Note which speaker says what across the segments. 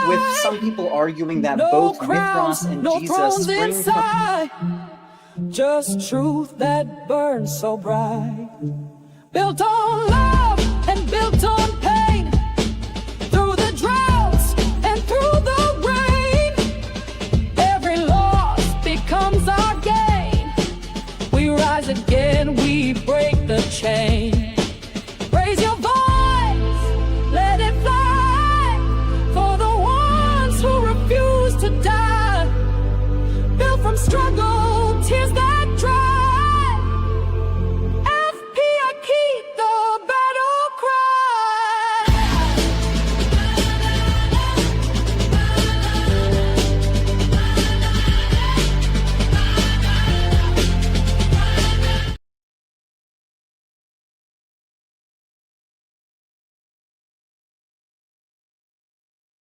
Speaker 1: with some people arguing that
Speaker 2: No
Speaker 1: both
Speaker 2: crowns,
Speaker 1: Mithras and
Speaker 2: no
Speaker 1: Jesus
Speaker 2: thrones
Speaker 1: spring from...
Speaker 2: inside. Just truth that burns so bright. Built on love and built on pain. Through the droughts and through the rain. Every loss becomes our gain. We rise again, we break the chain. Raise your voice, let it fly. For the ones who refuse to die. Built from struggle, tears that dry. FP, keep the battle cry.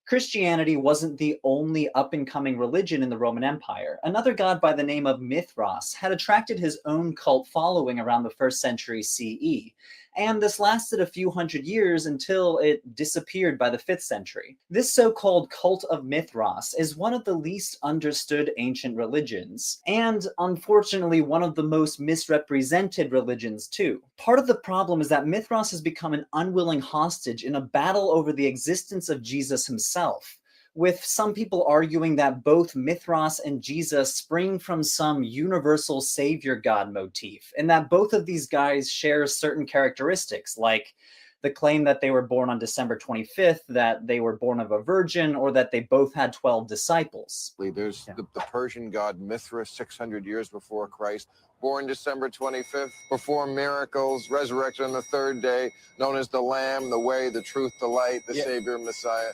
Speaker 1: Christianity wasn't the only up-and-coming religion in the Roman Empire. Another god by the name of Mithras had attracted his own cult following around the 1st century CE, and this lasted a few hundred years until it disappeared by the 5th century. This so-called cult of Mithras is one of the least understood ancient religions, and unfortunately one of the most misrepresented religions too. Part of the problem is that Mithras has become an unwilling hostage in a battle over the existence of Jesus himself, with some people arguing that both Mithras and Jesus spring from some universal savior god motif, and that both of these guys share certain characteristics, like the claim that they were born on December 25th, that they were born of a virgin, or that they both had 12 disciples.
Speaker 3: There's the Persian god Mithras, 600 years before Christ, born December 25th, performed miracles, resurrected on the 3rd day, known as the Lamb, the Way, the Truth, the Light, the Savior, Messiah.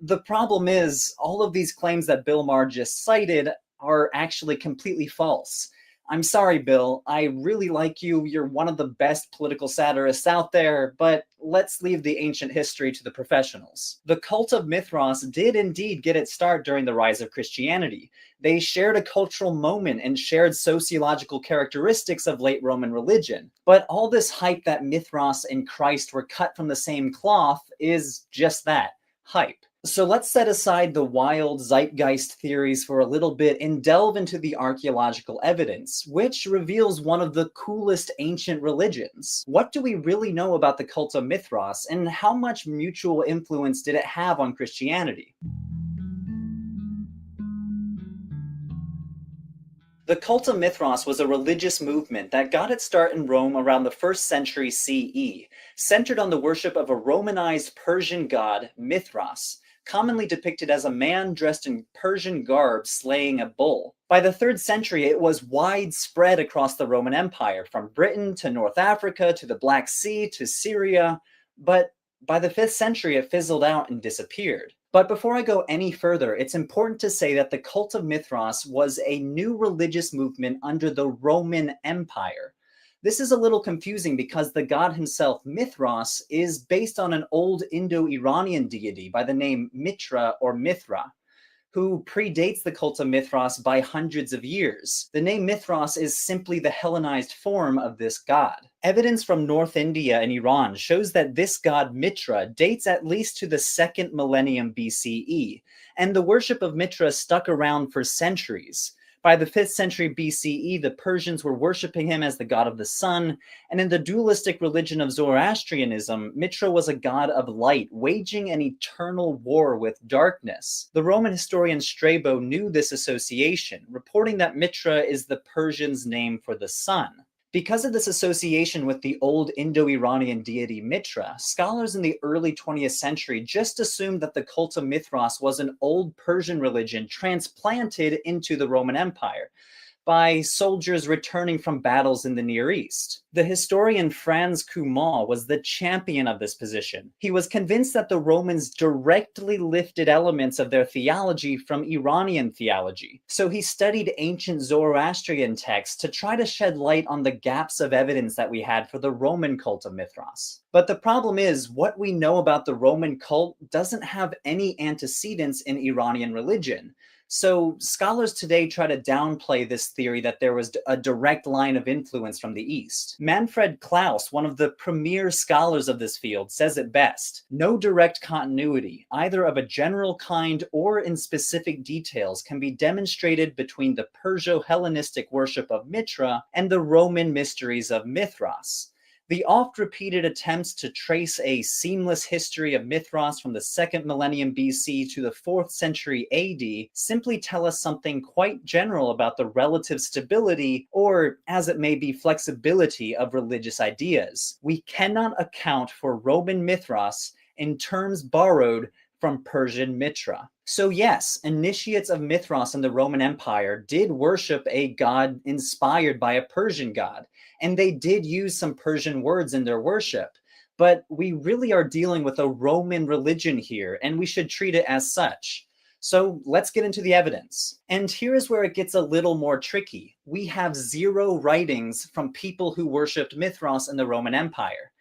Speaker 1: The problem is, all of these claims that Bill Maher just cited are actually completely false. I'm sorry, Bill, I really like you, you're one of the best political satirists out there, but let's leave the ancient history to the professionals. The cult of Mithras did indeed get its start during the rise of Christianity. They shared a cultural moment and shared sociological characteristics of late Roman religion. But all this hype that Mithras and Christ were cut from the same cloth is just that, hype. So let's set aside the wild zeitgeist theories for a little bit and delve into the archaeological evidence, which reveals one of the coolest ancient religions. What do we really know about the cult of Mithras, and how much mutual influence did it have on Christianity? The cult of Mithras was a religious movement that got its start in Rome around the 1st century CE, centered on the worship of a Romanized Persian god, Mithras, commonly depicted as a man dressed in Persian garb slaying a bull. By the 3rd century, it was widespread across the Roman Empire, from Britain to North Africa to the Black Sea to Syria, but by the 5th century it fizzled out and disappeared. But before I go any further, it's important to say that the cult of Mithras was a new religious movement under the Roman Empire. This is a little confusing because the god himself, Mithras, is based on an old Indo-Iranian deity by the name Mitra or Mithra, who predates the cult of Mithras by hundreds of years. The name Mithras is simply the Hellenized form of this god. Evidence from North India and Iran shows that this god Mitra dates at least to the 2nd millennium BCE, and the worship of Mitra stuck around for centuries. By the 5th century BCE, the Persians were worshipping him as the god of the sun, and in the dualistic religion of Zoroastrianism, Mitra was a god of light, waging an eternal war with darkness. The Roman historian Strabo knew this association, reporting that Mitra is the Persians' name for the sun. Because of this association with the old Indo-Iranian deity Mitra, scholars in the early 20th century just assumed that the cult of Mithras was an old Persian religion transplanted into the Roman Empire by soldiers returning from battles in the Near East. The historian Franz Cumas was the champion of this position. He was convinced that the Romans directly lifted elements of their theology from Iranian theology. So he studied ancient Zoroastrian texts to try to shed light on the gaps of evidence that we had for the Roman cult of Mithras. But the problem is, what we know about the Roman cult doesn't have any antecedents in Iranian religion. So scholars today try to downplay this theory that there was a direct line of influence from the East. Manfred Klaus, one of the premier scholars of this field, says it best: no direct continuity, either of a general kind or in specific details, can be demonstrated between the Perso-Hellenistic worship of Mitra and the Roman mysteries of Mithras. The oft-repeated attempts to trace a seamless history of Mithras from the 2nd millennium BC to the 4th century AD simply tell us something quite general about the relative stability, or as it may be, flexibility of religious ideas. We cannot account for Roman Mithras in terms borrowed from Persian Mitra. So yes, initiates of Mithras in the Roman Empire did worship a god inspired by a Persian god, and they did use some Persian words in their worship. But we really are dealing with a Roman religion here, and we should treat it as such. So let's get into the evidence. And here's where it gets a little more tricky. We have 0 writings from people who worshipped Mithras in the Roman Empire.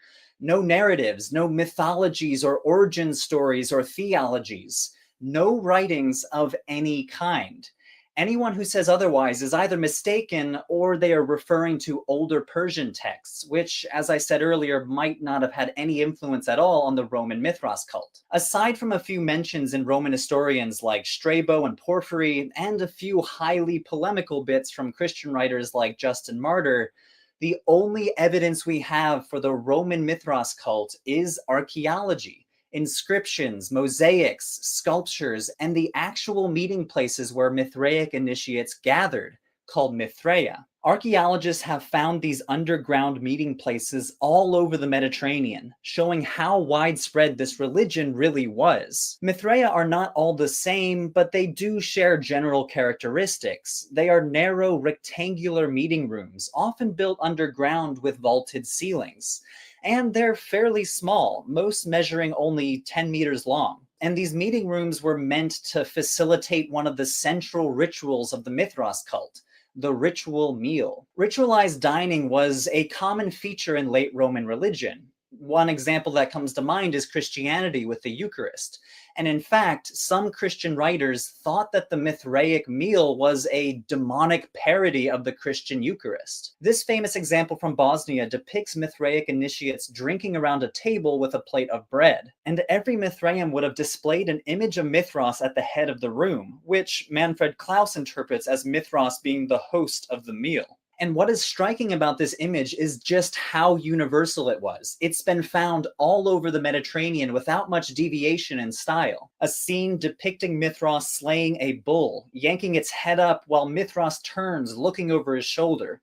Speaker 1: No narratives, no mythologies or origin stories or theologies. No writings of any kind. Anyone who says otherwise is either mistaken or they are referring to older Persian texts, which, as I said earlier, might not have had any influence at all on the Roman Mithras cult. Aside from a few mentions in Roman historians like Strabo and Porphyry, and a few highly polemical bits from Christian writers like Justin Martyr, the only evidence we have for the Roman Mithras cult is archaeology. Inscriptions, mosaics, sculptures, and the actual meeting places where Mithraic initiates gathered, called Mithraea. Archaeologists have found these underground meeting places all over the Mediterranean, showing how widespread this religion really was. Mithraea are not all the same, but they do share general characteristics. They are narrow, rectangular meeting rooms, often built underground with vaulted ceilings. And they're fairly small, most measuring only 10 meters long. And these meeting rooms were meant to facilitate one of the central rituals of the Mithras cult, the ritual meal. Ritualized dining was a common feature in late Roman religion. One example that comes to mind is Christianity with the Eucharist. And in fact, some Christian writers thought that the Mithraic meal was a demonic parody of the Christian Eucharist. This famous example from Bosnia depicts Mithraic initiates drinking around a table with a plate of bread. And every Mithraian would have displayed an image of Mithras at the head of the room, which Manfred Klaus interprets as Mithras being the host of the meal. And what is striking about this image is just how universal it was. It's been found all over the Mediterranean without much deviation in style. A scene depicting Mithras slaying a bull, yanking its head up while Mithras turns, looking over his shoulder.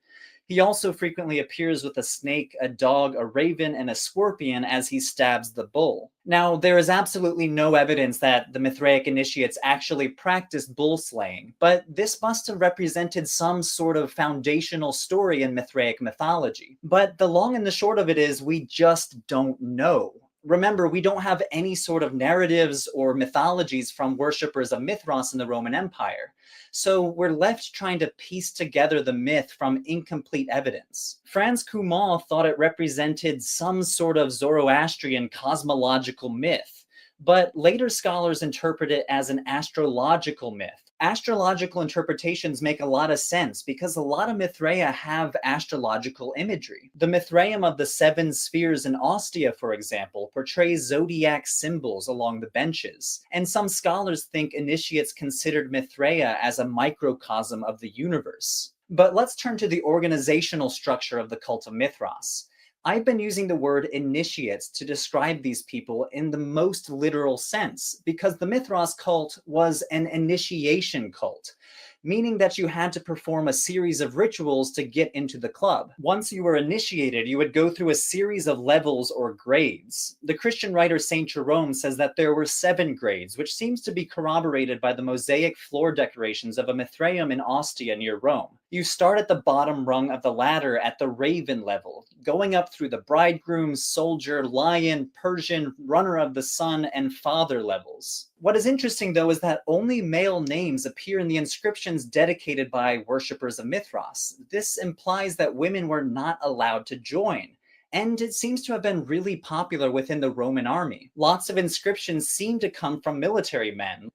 Speaker 1: He also frequently appears with a snake, a dog, a raven, and a scorpion as he stabs the bull. Now, there is absolutely no evidence that the Mithraic initiates actually practiced bull slaying, but this must have represented some sort of foundational story in Mithraic mythology. But the long and the short of it is, we just don't know. Remember, we don't have any sort of narratives or mythologies from worshippers of Mithras in the Roman Empire. So we're left trying to piece together the myth from incomplete evidence. Franz Cumont thought it represented some sort of Zoroastrian cosmological myth, but later scholars interpret it as an astrological myth. Astrological interpretations make a lot of sense because a lot of Mithraea have astrological imagery. The Mithraeum of the 7 spheres in Ostia, for example, portrays zodiac symbols along the benches, and some scholars think initiates considered Mithraea as a microcosm of the universe. But let's turn to the organizational structure of the cult of Mithras. I've been using the word initiates to describe these people in the most literal sense, because the Mithras cult was an initiation cult, meaning that you had to perform a series of rituals to get into the club. Once you were initiated, you would go through a series of levels or grades. The Christian writer Saint Jerome says that there were 7 grades, which seems to be corroborated by the mosaic floor decorations of a Mithraeum in Ostia near Rome. You start at the bottom rung of the ladder at the raven level, going up through the bridegroom, soldier, lion, Persian, runner of the sun, and father levels. What is interesting, though, is that only male names appear in the inscriptions dedicated by worshippers of Mithras. This implies that women were not allowed to join, and it seems to have been really popular within the Roman army. Lots of inscriptions seem to come from military men.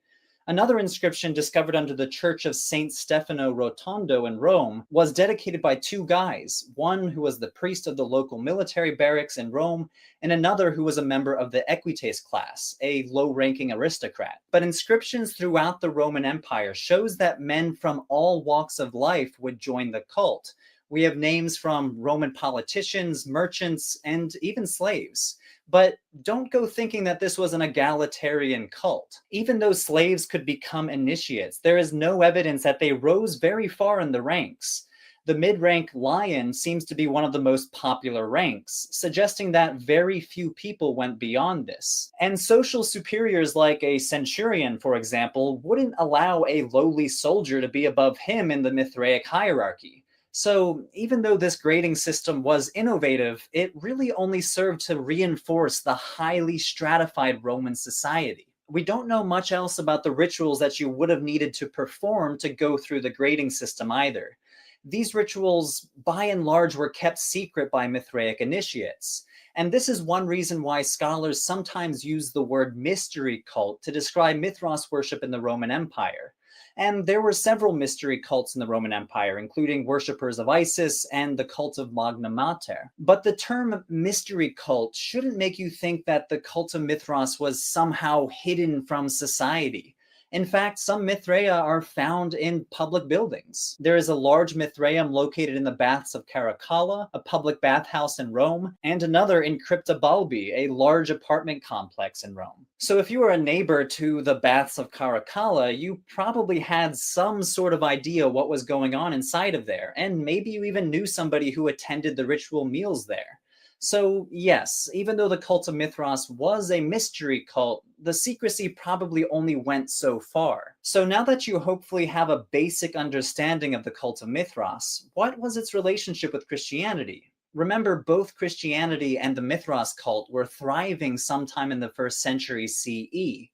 Speaker 1: Another inscription discovered under the Church of Saint Stefano Rotondo in Rome was dedicated by two guys, one who was the priest of the local military barracks in Rome, and another who was a member of the Equites class, a low-ranking aristocrat. But inscriptions throughout the Roman Empire shows that men from all walks of life would join the cult. We have names from Roman politicians, merchants, and even slaves. But don't go thinking that this was an egalitarian cult. Even though slaves could become initiates, there is no evidence that they rose very far in the ranks. The mid-rank lion seems to be one of the most popular ranks, suggesting that very few people went beyond this. And social superiors like a centurion, for example, wouldn't allow a lowly soldier to be above him in the Mithraic hierarchy. So even though this grading system was innovative, it really only served to reinforce the highly stratified Roman society. We don't know much else about the rituals that you would have needed to perform to go through the grading system either. These rituals, by and large, were kept secret by Mithraic initiates. And this is one reason why scholars sometimes use the word mystery cult to describe Mithras worship in the Roman Empire. And there were several mystery cults in the Roman Empire, including worshippers of Isis and the cult of Magna Mater. But the term mystery cult shouldn't make you think that the cult of Mithras was somehow hidden from society. In fact, some Mithraea are found in public buildings. There is a large Mithraeum located in the Baths of Caracalla, a public bathhouse in Rome, and another in Crypta Balbi, a large apartment complex in Rome. So if you were a neighbor to the Baths of Caracalla, you probably had some sort of idea what was going on inside of there, and maybe you even knew somebody who attended the ritual meals there. So yes, even though the cult of Mithras was a mystery cult, the secrecy probably only went so far. So now that you hopefully have a basic understanding of the cult of Mithras, what was its relationship with Christianity? Remember, both Christianity and the Mithras cult were thriving sometime in the 1st century CE.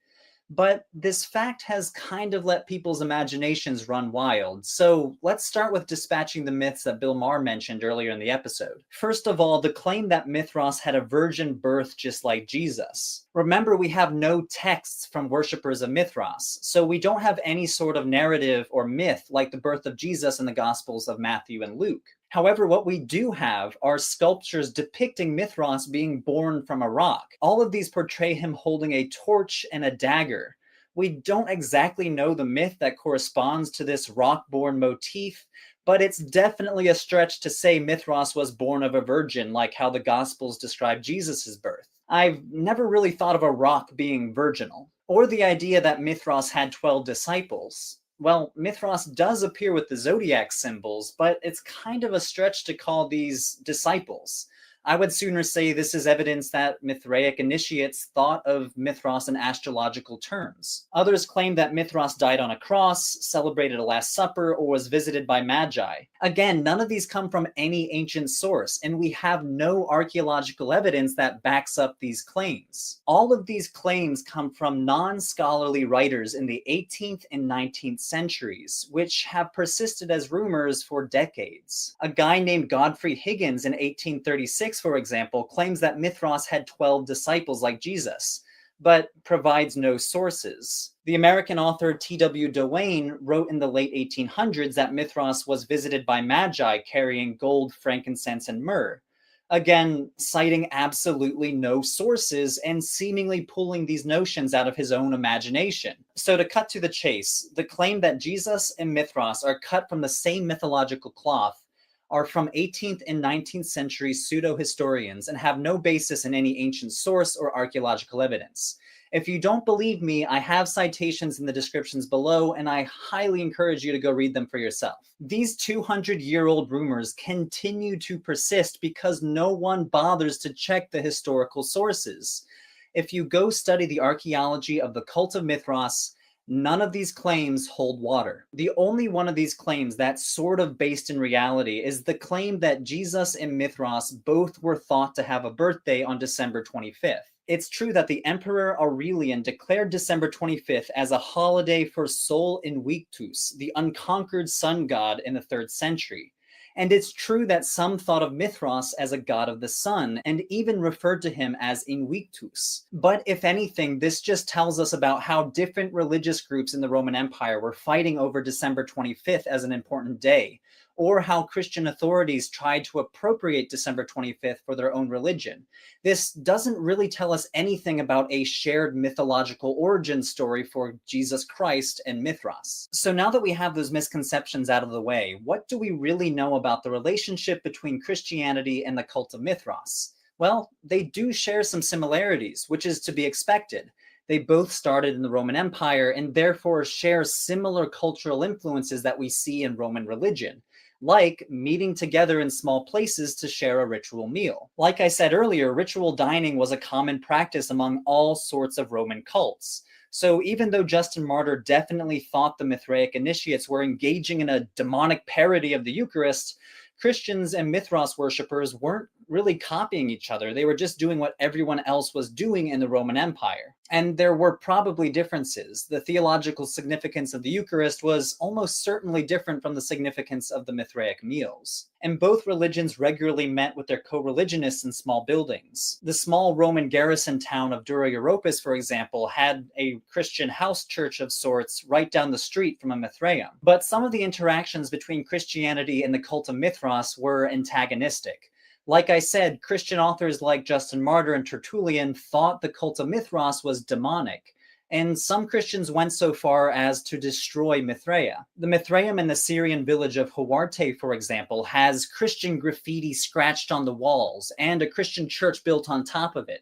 Speaker 1: But this fact has kind of let people's imaginations run wild. So let's start with dispatching the myths that Bill Maher mentioned earlier in the episode. First of all, the claim that Mithras had a virgin birth just like Jesus. Remember, we have no texts from worshippers of Mithras, so we don't have any sort of narrative or myth like the birth of Jesus in the Gospels of Matthew and Luke. However, what we do have are sculptures depicting Mithras being born from a rock. All of these portray him holding a torch and a dagger. We don't exactly know the myth that corresponds to this rock-born motif, but it's definitely a stretch to say Mithras was born of a virgin, like how the Gospels describe Jesus' birth. I've never really thought of a rock being virginal, or the idea that Mithras had 12 disciples. Well, Mithras does appear with the zodiac symbols, but it's kind of a stretch to call these disciples. I would sooner say this is evidence that Mithraic initiates thought of Mithras in astrological terms. Others claim that Mithras died on a cross, celebrated a Last Supper, or was visited by Magi. Again, none of these come from any ancient source, and we have no archaeological evidence that backs up these claims. All of these claims come from non-scholarly writers in the 18th and 19th centuries, which have persisted as rumors for decades. A guy named Godfrey Higgins in 1836, for example, claims that Mithras had 12 disciples like Jesus, but provides no sources. The American author T.W. Duane wrote in the late 1800s that Mithras was visited by Magi carrying gold, frankincense, and myrrh. Again, citing absolutely no sources and seemingly pulling these notions out of his own imagination. So to cut to the chase, the claim that Jesus and Mithras are cut from the same mythological cloth are from 18th and 19th century pseudo-historians and have no basis in any ancient source or archaeological evidence. If you don't believe me, I have citations in the descriptions below, and I highly encourage you to go read them for yourself. These 200-year-old rumors continue to persist because no one bothers to check the historical sources. If you go study the archaeology of the cult of Mithras, none of these claims hold water. The only one of these claims that's sort of based in reality is the claim that Jesus and Mithras both were thought to have a birthday on December 25th. It's true that the Emperor Aurelian declared December 25th as a holiday for Sol Invictus, the unconquered sun god in the 3rd century. And it's true that some thought of Mithras as a god of the sun, and even referred to him as Invictus. But if anything, this just tells us about how different religious groups in the Roman Empire were fighting over December 25th as an important day, or how Christian authorities tried to appropriate December 25th for their own religion. This doesn't really tell us anything about a shared mythological origin story for Jesus Christ and Mithras. So now that we have those misconceptions out of the way, what do we really know about the relationship between Christianity and the cult of Mithras? Well, they do share some similarities, which is to be expected. They both started in the Roman Empire and therefore share similar cultural influences that we see in Roman religion, like meeting together in small places to share a ritual meal. Like I said earlier, ritual dining was a common practice among all sorts of Roman cults. So even though Justin Martyr definitely thought the Mithraic initiates were engaging in a demonic parody of the Eucharist, Christians and Mithras worshippers weren't really copying each other. They were just doing what everyone else was doing in the Roman Empire. And there were probably differences. The theological significance of the Eucharist was almost certainly different from the significance of the Mithraic meals. And both religions regularly met with their co-religionists in small buildings. The small Roman garrison town of Dura Europus, for example, had a Christian house church of sorts right down the street from a Mithraeum. But some of the interactions between Christianity and the cult of Mithras were antagonistic. Like I said, Christian authors like Justin Martyr and Tertullian thought the cult of Mithras was demonic, and some Christians went so far as to destroy Mithraea. The Mithraeum in the Syrian village of Huarte, for example, has Christian graffiti scratched on the walls and a Christian church built on top of it.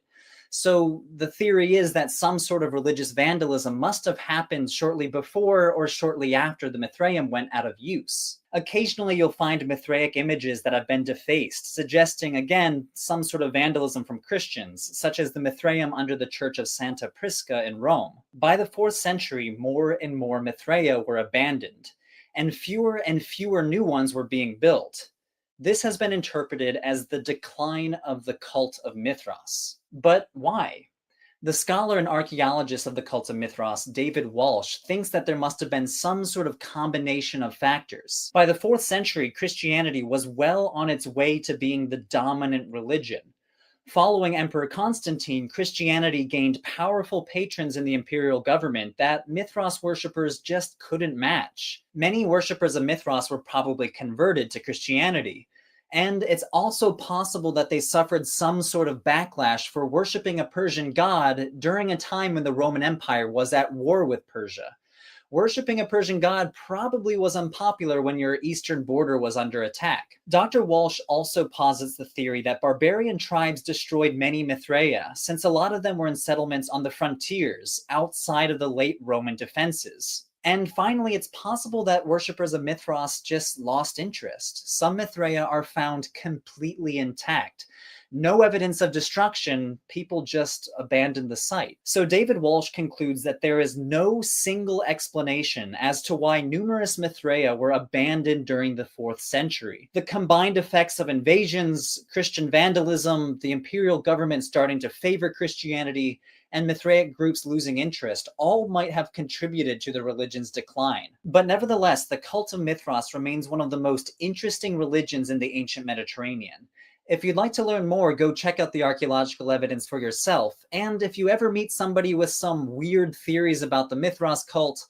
Speaker 1: So the theory is that some sort of religious vandalism must have happened shortly before or shortly after the Mithraeum went out of use. Occasionally you'll find Mithraic images that have been defaced, suggesting, again, some sort of vandalism from Christians, such as the Mithraeum under the Church of Santa Prisca in Rome. By the 4th century, more and more Mithraea were abandoned, and fewer new ones were being built. This has been interpreted as the decline of the cult of Mithras. But why? The scholar and archaeologist of the cult of Mithras, David Walsh, thinks that there must have been some sort of combination of factors. By the 4th century, Christianity was well on its way to being the dominant religion. Following Emperor Constantine, Christianity gained powerful patrons in the imperial government that Mithras worshippers just couldn't match. Many worshippers of Mithras were probably converted to Christianity. And it's also possible that they suffered some sort of backlash for worshipping a Persian god during a time when the Roman Empire was at war with Persia. Worshipping a Persian god probably was unpopular when your eastern border was under attack. Dr. Walsh also posits the theory that barbarian tribes destroyed many Mithraea, since a lot of them were in settlements on the frontiers, outside of the late Roman defenses. And finally, it's possible that worshippers of Mithras just lost interest. Some Mithraea are found completely intact. No evidence of destruction, people just abandoned the site. So David Walsh concludes that there is no single explanation as to why numerous Mithraea were abandoned during the 4th century. The combined effects of invasions, Christian vandalism, the imperial government starting to favor Christianity, and Mithraic groups losing interest all might have contributed to the religion's decline. But nevertheless, the cult of Mithras remains one of the most interesting religions in the ancient Mediterranean. If you'd like to learn more, go check out the archaeological evidence for yourself, and if you ever meet somebody with some weird theories about the Mithras cult,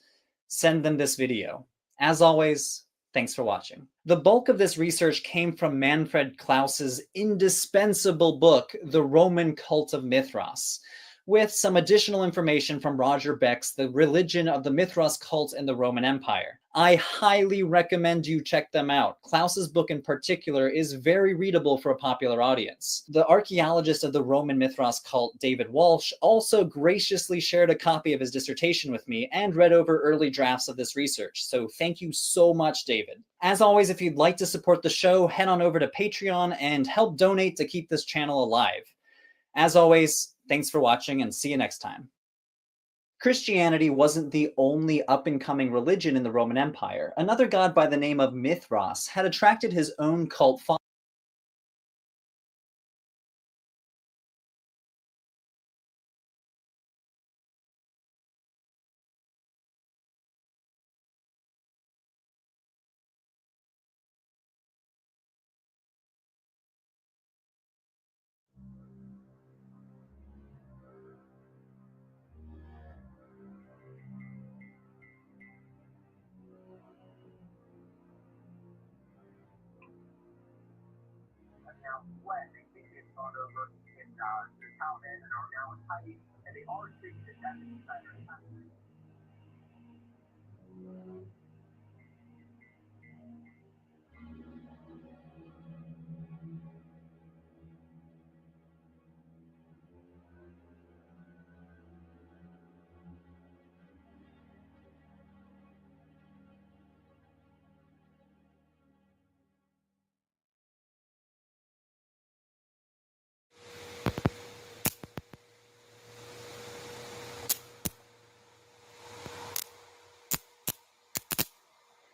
Speaker 1: send them this video. As always, thanks for watching. The bulk of this research came from Manfred Klaus's indispensable book, The Roman Cult of Mithras, with some additional information from Roger Beck's The Religion of the Mithras Cult in the Roman Empire. I highly recommend you check them out. Klaus's book in particular is very readable for a popular audience. The archaeologist of the Roman Mithras cult, David Walsh, also graciously shared a copy of his dissertation with me and read over early drafts of this research, so thank you so much, David. As always, if you'd like to support the show, head on over to Patreon and help donate to keep this channel alive. As always, thanks for watching and see you next time. Christianity wasn't the only up-and-coming religion in the Roman Empire. Another god by the name of Mithras had attracted his own cult following.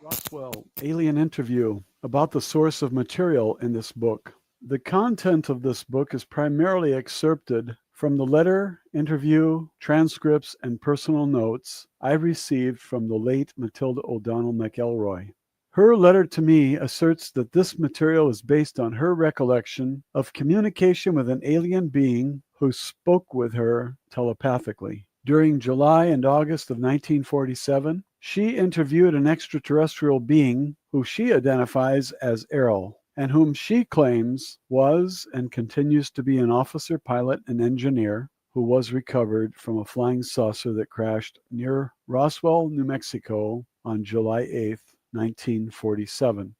Speaker 4: Roswell, Alien Interview, about the source of material in this book. The content of this book is primarily excerpted from the letter, interview, transcripts, and personal notes I received from the late Matilda O'Donnell McElroy. Her letter to me asserts that this material is based on her recollection of communication with an alien being who spoke with her telepathically. During July and August of 1947, she interviewed an extraterrestrial being who she identifies as Errol, and whom she claims was and continues to be an officer, pilot, and engineer who was recovered from a flying saucer that crashed near Roswell, New Mexico on July 8th, 1947.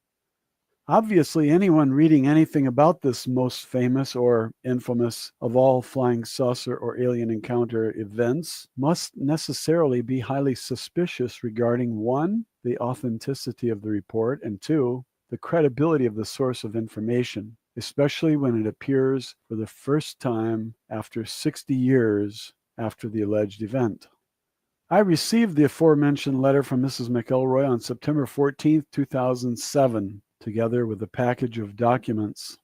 Speaker 4: Obviously, anyone reading anything about this most famous or infamous of all flying saucer or alien encounter events must necessarily be highly suspicious regarding 1, the authenticity of the report, and 2, the credibility of the source of information, especially when it appears for the first time after 60 years after the alleged event. I received the aforementioned letter from Mrs. McElroy on September 14, 2007, together with a package of documents.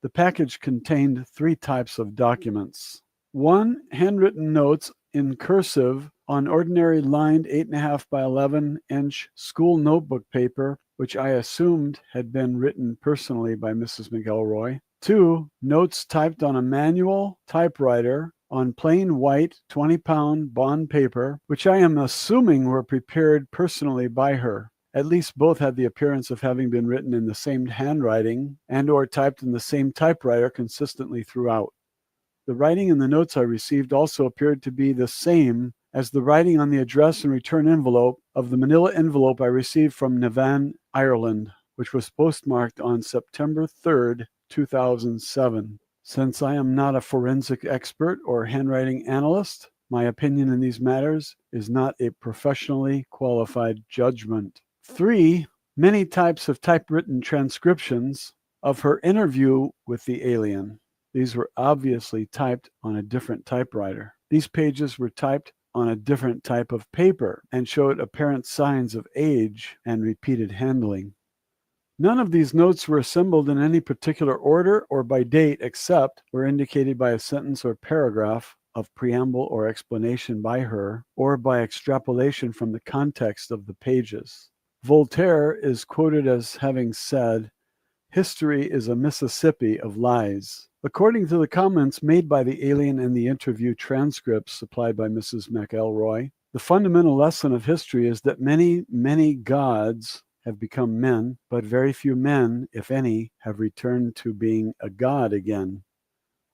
Speaker 4: The package contained 3 types of documents. 1, handwritten notes in cursive on ordinary lined 8.5 by 11-inch school notebook paper, which I assumed had been written personally by Mrs. McElroy. 2, notes typed on a manual typewriter on plain white 20-pound bond paper, which I am assuming were prepared personally by her. At least both had the appearance of having been written in the same handwriting and or typed in the same typewriter consistently throughout. The writing in the notes I received also appeared to be the same as the writing on the address and return envelope of the manila envelope I received from Navan, Ireland, which was postmarked on September 3rd, 2007. Since I am not a forensic expert or handwriting analyst, my opinion in these matters is not a professionally qualified judgment. 3, many types of typewritten transcriptions of her interview with the alien. These were obviously typed on a different typewriter. These pages were typed on a different type of paper and showed apparent signs of age and repeated handling. None of these notes were assembled in any particular order or by date except were indicated by a sentence or paragraph of preamble or explanation by her, or by extrapolation from the context of the pages. Voltaire is quoted as having said, "History is a Mississippi of lies." According to the comments made by the alien in the interview transcripts supplied by Mrs. McElroy, the fundamental lesson of history is that many, many gods have become men, but very few men, if any, have returned to being a god again.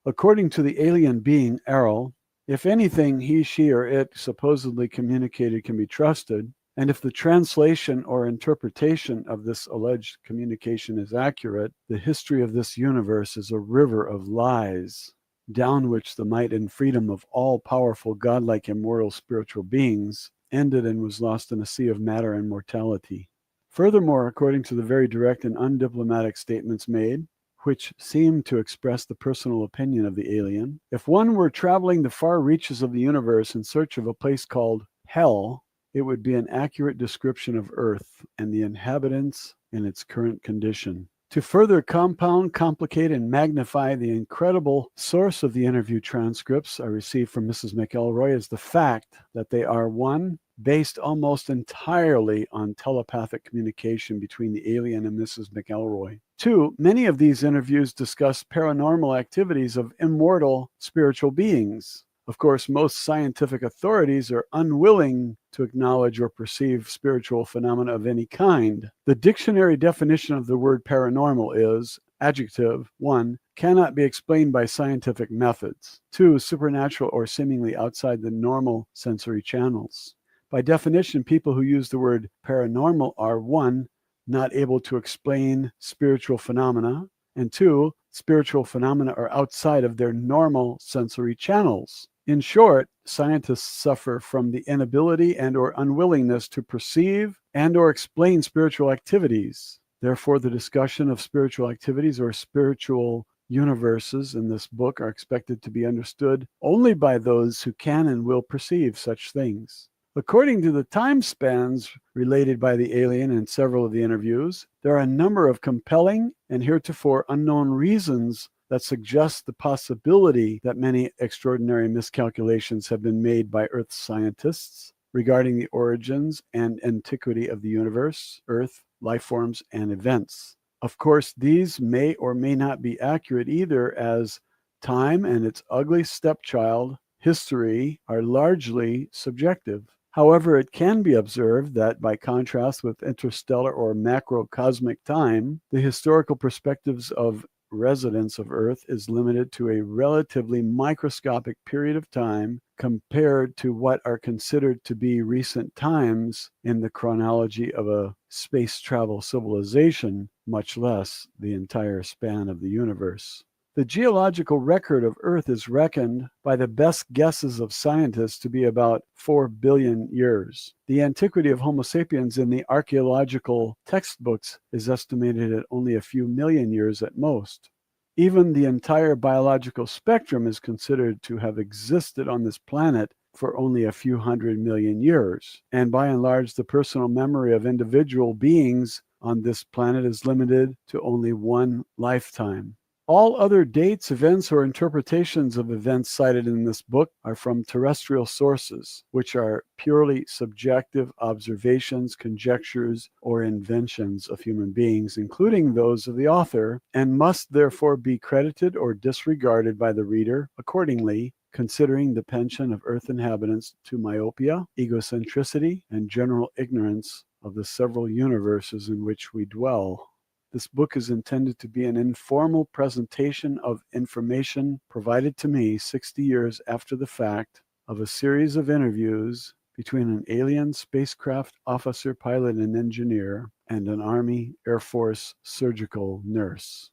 Speaker 4: According to the alien being, Errol, if anything he, she, or it supposedly communicated can be trusted, and if the translation or interpretation of this alleged communication is accurate, the history of this universe is a river of lies, down which the might and freedom of all-powerful, godlike, immortal spiritual beings ended and was lost in a sea of matter and mortality. Furthermore, according to the very direct and undiplomatic statements made, which seem to express the personal opinion of the alien, if one were traveling the far reaches of the universe in search of a place called Hell, it would be an accurate description of Earth and the inhabitants in its current condition. To further compound, complicate, and magnify the incredible source of the interview transcripts I received from Mrs. McElroy is the fact that they are, 1, based almost entirely on telepathic communication between the alien and Mrs. McElroy. 2, many of these interviews discuss paranormal activities of immortal spiritual beings. Of course, most scientific authorities are unwilling to acknowledge or perceive spiritual phenomena of any kind. The dictionary definition of the word paranormal is Adjective. 1. Cannot be explained by scientific methods. 2. Supernatural or seemingly outside the normal sensory channels. By definition, people who use the word paranormal are 1. Not able to explain spiritual phenomena, and 2. Spiritual phenomena are outside of their normal sensory channels. In short, scientists suffer from the inability and or unwillingness to perceive and or explain spiritual activities. Therefore, the discussion of spiritual activities or spiritual universes in this book are expected to be understood only by those who can and will perceive such things. According to the time spans related by the alien in several of the interviews, there are a number of compelling and heretofore unknown reasons that suggest the possibility that many extraordinary miscalculations have been made by Earth scientists regarding the origins and antiquity of the universe, Earth, life forms, and events. Of course, these may or may not be accurate either, as time and its ugly stepchild, history, are largely subjective. However, it can be observed that, by contrast with interstellar or macrocosmic time, the historical perspectives of residents of Earth is limited to a relatively microscopic period of time compared to what are considered to be recent times in the chronology of a space travel civilization, much less the entire span of the universe. The geological record of Earth is reckoned by the best guesses of scientists to be about 4 billion years. The antiquity of Homo sapiens in the archaeological textbooks is estimated at only a few million years at most. Even the entire biological spectrum is considered to have existed on this planet for only a few 100 million years. And by and large, the personal memory of individual beings on this planet is limited to only one lifetime. All other dates, events, or interpretations of events cited in this book are from terrestrial sources, which are purely subjective observations, conjectures, or inventions of human beings, including those of the author, and must therefore be credited or disregarded by the reader accordingly, considering the penchant of Earth inhabitants to myopia, egocentricity, and general ignorance of the several universes in which we dwell. This book is intended to be an informal presentation of information provided to me 60 years after the fact of a series of interviews between an alien spacecraft officer, pilot, and engineer and an Army Air Force surgical nurse.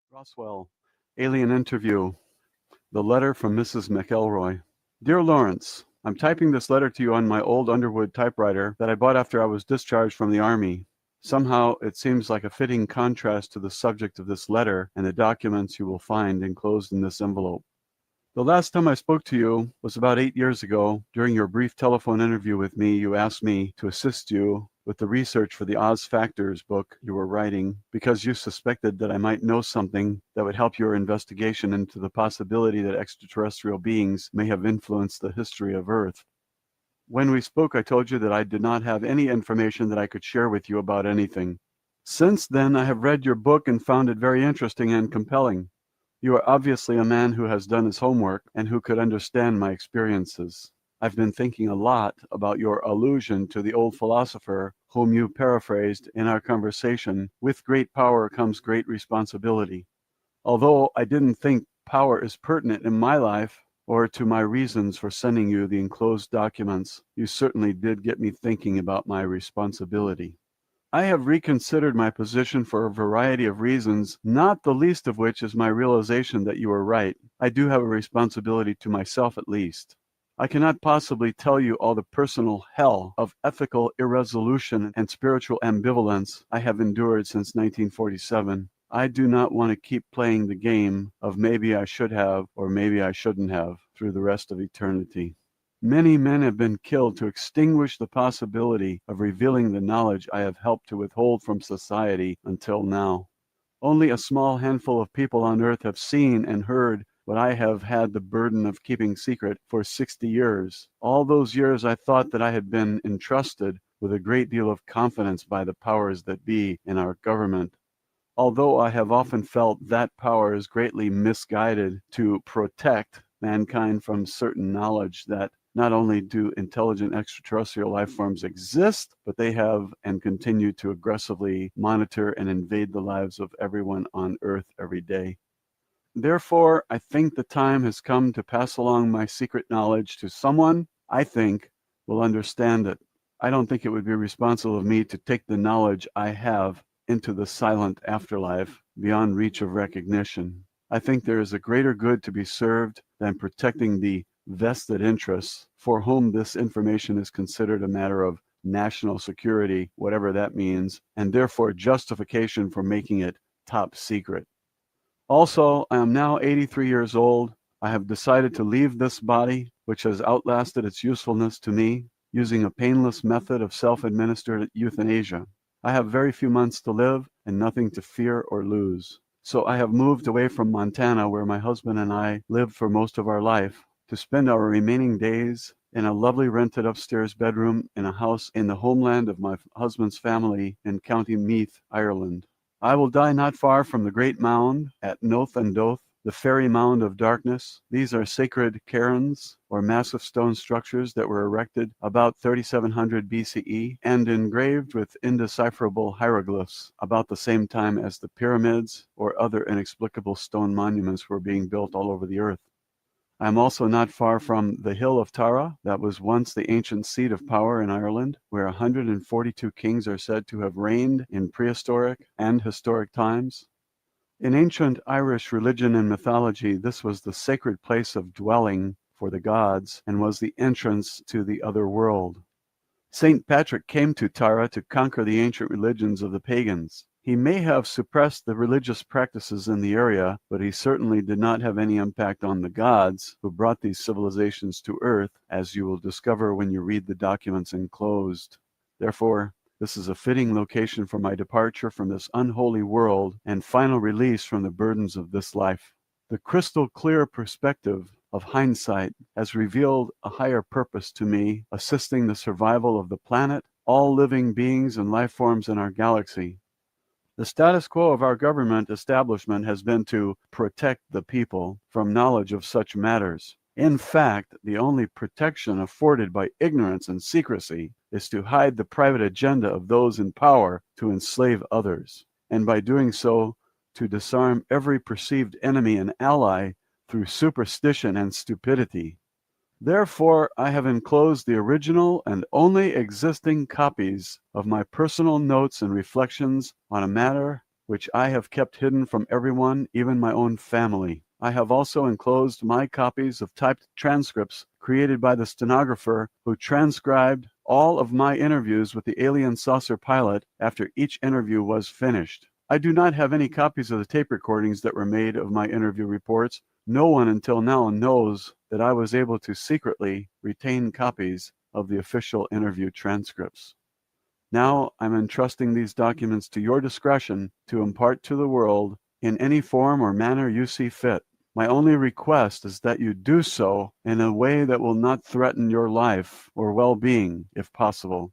Speaker 4: Roswell, alien interview. The letter from Mrs. McElroy. Dear Lawrence, I'm typing this letter to you on my old Underwood typewriter that I bought after I was discharged from the Army. Somehow it seems like a fitting contrast to the subject of this letter and the documents you will find enclosed in this envelope. The last time I spoke to you was about 8 years ago. During your brief telephone interview with me, you asked me to assist you with the research for the Oz Factors book you were writing because you suspected that I might know something that would help your investigation into the possibility that extraterrestrial beings may have influenced the history of Earth. When we spoke, I told you that I did not have any information that I could share with you about anything. Since then, I have read your book and found it very interesting and compelling. You are obviously a man who has done his homework and who could understand my experiences. I've been thinking a lot about your allusion to the old philosopher whom you paraphrased in our conversation, with great power comes great responsibility. Although I didn't think power is pertinent in my life or to my reasons for sending you the enclosed documents, you certainly did get me thinking about my responsibility. I have reconsidered my position for a variety of reasons, not the least of which is my realization that you are right. I do have a responsibility to myself at least. I cannot possibly tell you all the personal hell of ethical irresolution and spiritual ambivalence I have endured since 1947. I do not want to keep playing the game of maybe I should have or maybe I shouldn't have through the rest of eternity. Many men have been killed to extinguish the possibility of revealing the knowledge I have helped to withhold from society until now. Only a small handful of people on earth have seen and heard what I have had the burden of keeping secret for 60 years. All those years I thought that I had been entrusted with a great deal of confidence by the powers that be in our government. although I have often felt that power is greatly misguided to protect mankind from certain knowledge that not only do intelligent extraterrestrial life forms exist, but they have and continue to aggressively monitor and invade the lives of everyone on Earth every day. Therefore, I think the time has come to pass along my secret knowledge to someone I think will understand it. I don't think it would be responsible of me to take the knowledge I have into the silent afterlife beyond reach of recognition. I think there is a greater good to be served than protecting the vested interests for whom this information is considered a matter of national security, whatever that means, and therefore justification for making it top secret. Also, I am now 83 years old. I have decided to leave this body, which has outlasted its usefulness to me, using a painless method of self-administered euthanasia. I have very few months to live and nothing to fear or lose. So I have moved away from Montana, where my husband and I lived for most of our life, to spend our remaining days in a lovely rented upstairs bedroom in a house in the homeland of my husband's family in County Meath, Ireland. I will die not far from the great mound at Noth and Doth, the fairy mound of darkness. These are sacred cairns, or massive stone structures that were erected about 3700 BCE and engraved with indecipherable hieroglyphs about the same time as the pyramids or other inexplicable stone monuments were being built all over the earth. I am also not far from the hill of Tara, that was once the ancient seat of power in Ireland, where 142 kings are said to have reigned in prehistoric and historic times. In ancient Irish religion and mythology, this was the sacred place of dwelling for the gods and was the entrance to the other world. Saint Patrick came to Tara to conquer the ancient religions of the pagans. He may have suppressed the religious practices in the area, but he certainly did not have any impact on the gods who brought these civilizations to Earth, as you will discover when you read the documents enclosed. Therefore, this is a fitting location for my departure from this unholy world and final release from the burdens of this life. The crystal clear perspective of hindsight has revealed a higher purpose to me, assisting the survival of the planet, all living beings and life forms in our galaxy. The status quo of our government establishment has been to protect the people from knowledge of such matters. In fact, the only protection afforded by ignorance and secrecy is to hide the private agenda of those in power to enslave others, and by doing so, to disarm every perceived enemy and ally through superstition and stupidity. Therefore, I have enclosed the original and only existing copies of my personal notes and reflections on a matter which I have kept hidden from everyone, even my own family. I have also enclosed my copies of typed transcripts created by the stenographer who transcribed all of my interviews with the alien saucer pilot after each interview was finished. I do not have any copies of the tape recordings that were made of my interview reports. No one until now knows that I was able to secretly retain copies of the official interview transcripts. Now I'm entrusting these documents to your discretion to impart to the world in any form or manner you see fit. My only request is that you do so in a way that will not threaten your life or well-being, if possible.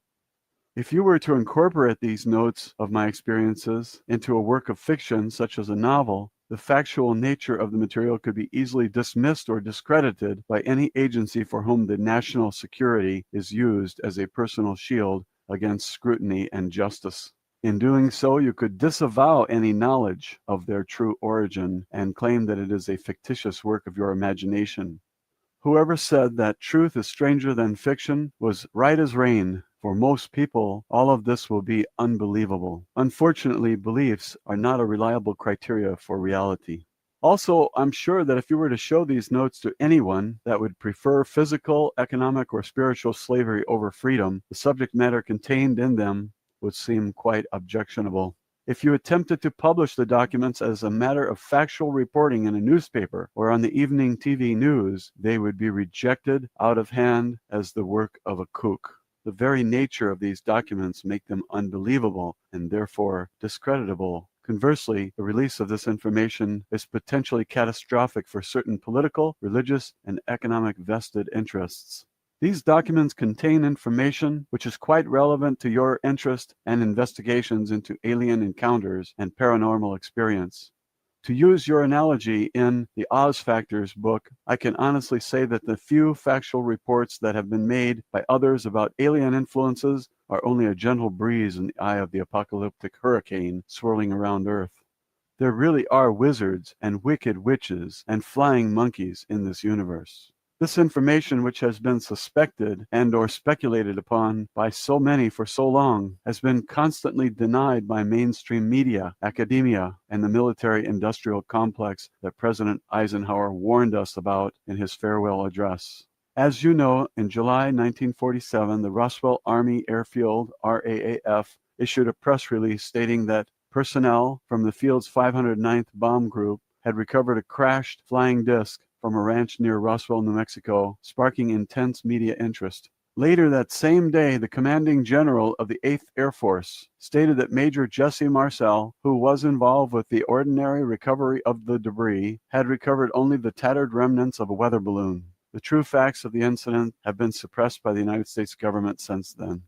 Speaker 4: If you were to incorporate these notes of my experiences into a work of fiction, such as a novel, the factual nature of the material could be easily dismissed or discredited by any agency for whom the national security is used as a personal shield against scrutiny and justice. In doing so, you could disavow any knowledge of their true origin and claim that it is a fictitious work of your imagination. Whoever said that truth is stranger than fiction was right as rain. For most people, all of this will be unbelievable. Unfortunately, beliefs are not a reliable criteria for reality. Also, I'm sure that if you were to show these notes to anyone that would prefer physical, economic, or spiritual slavery over freedom, the subject matter contained in them would seem quite objectionable. If you attempted to publish the documents as a matter of factual reporting in a newspaper or on the evening TV news, they would be rejected out of hand as the work of a kook. The very nature of these documents make them unbelievable and therefore discreditable. Conversely, the release of this information is potentially catastrophic for certain political, religious, and economic vested interests. These documents contain information which is quite relevant to your interest and investigations into alien encounters and paranormal experience. To use your analogy in the Oz Factors book, I can honestly say that the few factual reports that have been made by others about alien influences are only a gentle breeze in the eye of the apocalyptic hurricane swirling around Earth. There really are wizards and wicked witches and flying monkeys in this universe. This information, which has been suspected and or speculated upon by so many for so long, has been constantly denied by mainstream media, academia, and the military-industrial complex that President Eisenhower warned us about in his farewell address. As you know, in July 1947, the Roswell Army Airfield, RAAF, issued a press release stating that personnel from the field's 509th Bomb Group had recovered a crashed flying disc from a ranch near Roswell, New Mexico, sparking intense media interest. Later that same day, the commanding general of the 8th Air Force stated that Major Jesse Marcel, who was involved with the ordinary recovery of the debris, had recovered only the tattered remnants of a weather balloon. The true facts of the incident have been suppressed by the United States government since then.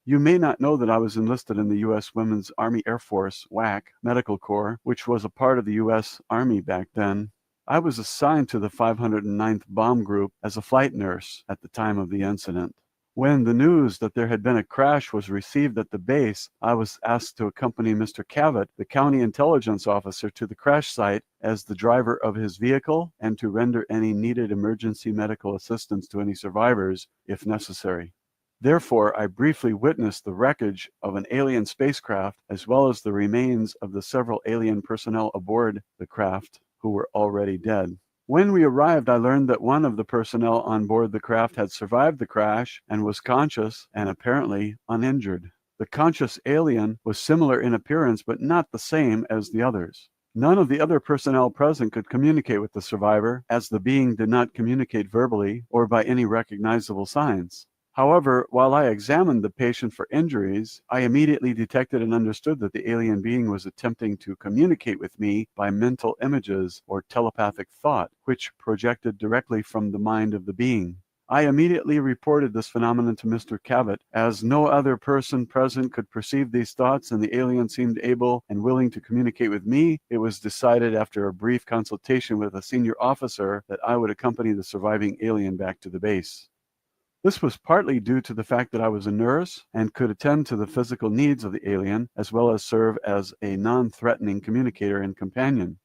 Speaker 4: You may not know that I was enlisted in the U.S. Women's Army Air Force, WAC, Medical Corps, which was a part of the U.S. Army back then. I was assigned to the 509th Bomb Group as a flight nurse at the time of the incident. When the news that there had been a crash was received at the base, I was asked to accompany Mr. Cavett, the county intelligence officer, to the crash site as the driver of his vehicle and to render any needed emergency medical assistance to any survivors if necessary. Therefore, I briefly witnessed the wreckage of an alien spacecraft as well as the remains of the several alien personnel aboard the craft who were already dead. When we arrived, I learned that one of the personnel on board the craft had survived the crash and was conscious and apparently uninjured. The conscious alien was similar in appearance but not the same as the others. None of the other personnel present could communicate with the survivor, as the being did not communicate verbally or by any recognizable signs. However, while I examined the patient for injuries, I immediately detected and understood that the alien being was attempting to communicate with me by mental images or telepathic thought, which projected directly from the mind of the being. I immediately reported this phenomenon to Mr. Cavett, as no other person present could perceive these thoughts and the alien seemed able and willing to communicate with me. It was decided after a brief consultation with a senior officer that I would accompany the surviving alien back to the base. This was partly due to the fact that I was a nurse and could attend to the physical needs of the alien, as well as serve as a non-threatening communicator and companion.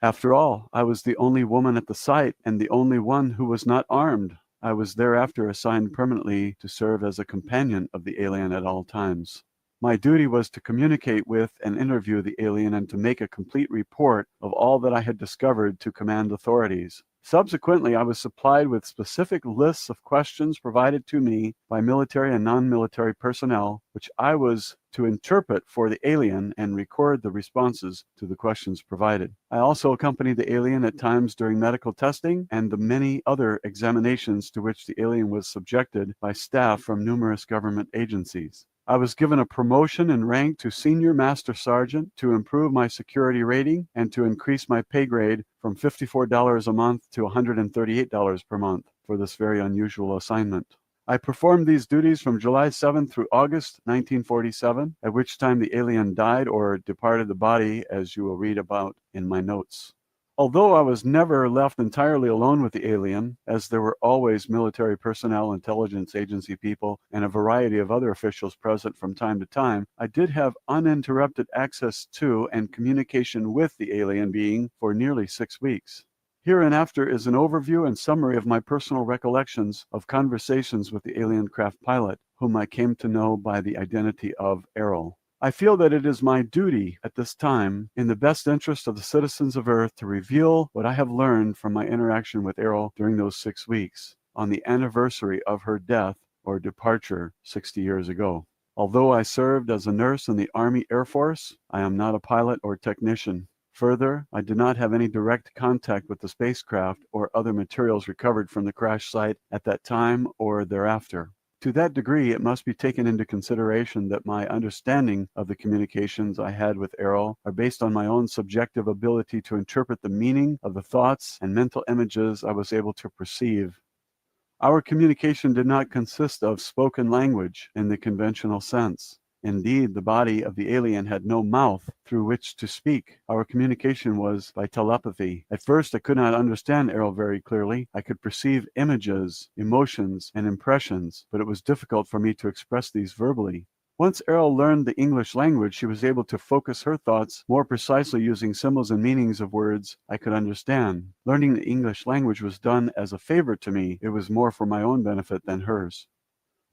Speaker 4: After all, I was the only woman at the site and the only one who was not armed. I was thereafter assigned permanently to serve as a companion of the alien at all times. My duty was to communicate with and interview the alien and to make a complete report of all that I had discovered to command authorities. Subsequently, I was supplied with specific lists of questions provided to me by military and non-military personnel, which I was to interpret for the alien and record the responses to the questions provided. I also accompanied the alien at times during medical testing and the many other examinations to which the alien was subjected by staff from numerous government agencies. I was given a promotion in rank to Senior Master Sergeant to improve my security rating and to increase my pay grade from $54 a month to $138 per month for this very unusual assignment. I performed these duties from July 7 through August 1947, at which time the alien died or departed the body, as you will read about in my notes. Although I was never left entirely alone with the alien, as there were always military personnel, intelligence agency people, and a variety of other officials present from time to time, I did have uninterrupted access to and communication with the alien being for nearly 6 weeks. Hereinafter is an overview and summary of my personal recollections of conversations with the alien craft pilot, whom I came to know by the identity of Errol. I feel that it is my duty at this time, in the best interest of the citizens of Earth, to reveal what I have learned from my interaction with Errol during those 6 weeks, on the anniversary of her death or departure 60 years ago. Although I served as a nurse in the Army Air Force, I am not a pilot or technician. Further, I did not have any direct contact with the spacecraft or other materials recovered from the crash site at that time or thereafter. To that degree, it must be taken into consideration that my understanding of the communications I had with Errol are based on my own subjective ability to interpret the meaning of the thoughts and mental images I was able to perceive. Our communication did not consist of spoken language in the conventional sense. Indeed, the body of the alien had no mouth through which to speak. Our communication was by telepathy. At first, I could not understand Errol very clearly. I could perceive images, emotions, and impressions, but it was difficult for me to express these verbally. Once Errol learned the English language, she was able to focus her thoughts more precisely using symbols and meanings of words I could understand. Learning the English language was done as a favor to me. It was more for my own benefit than hers.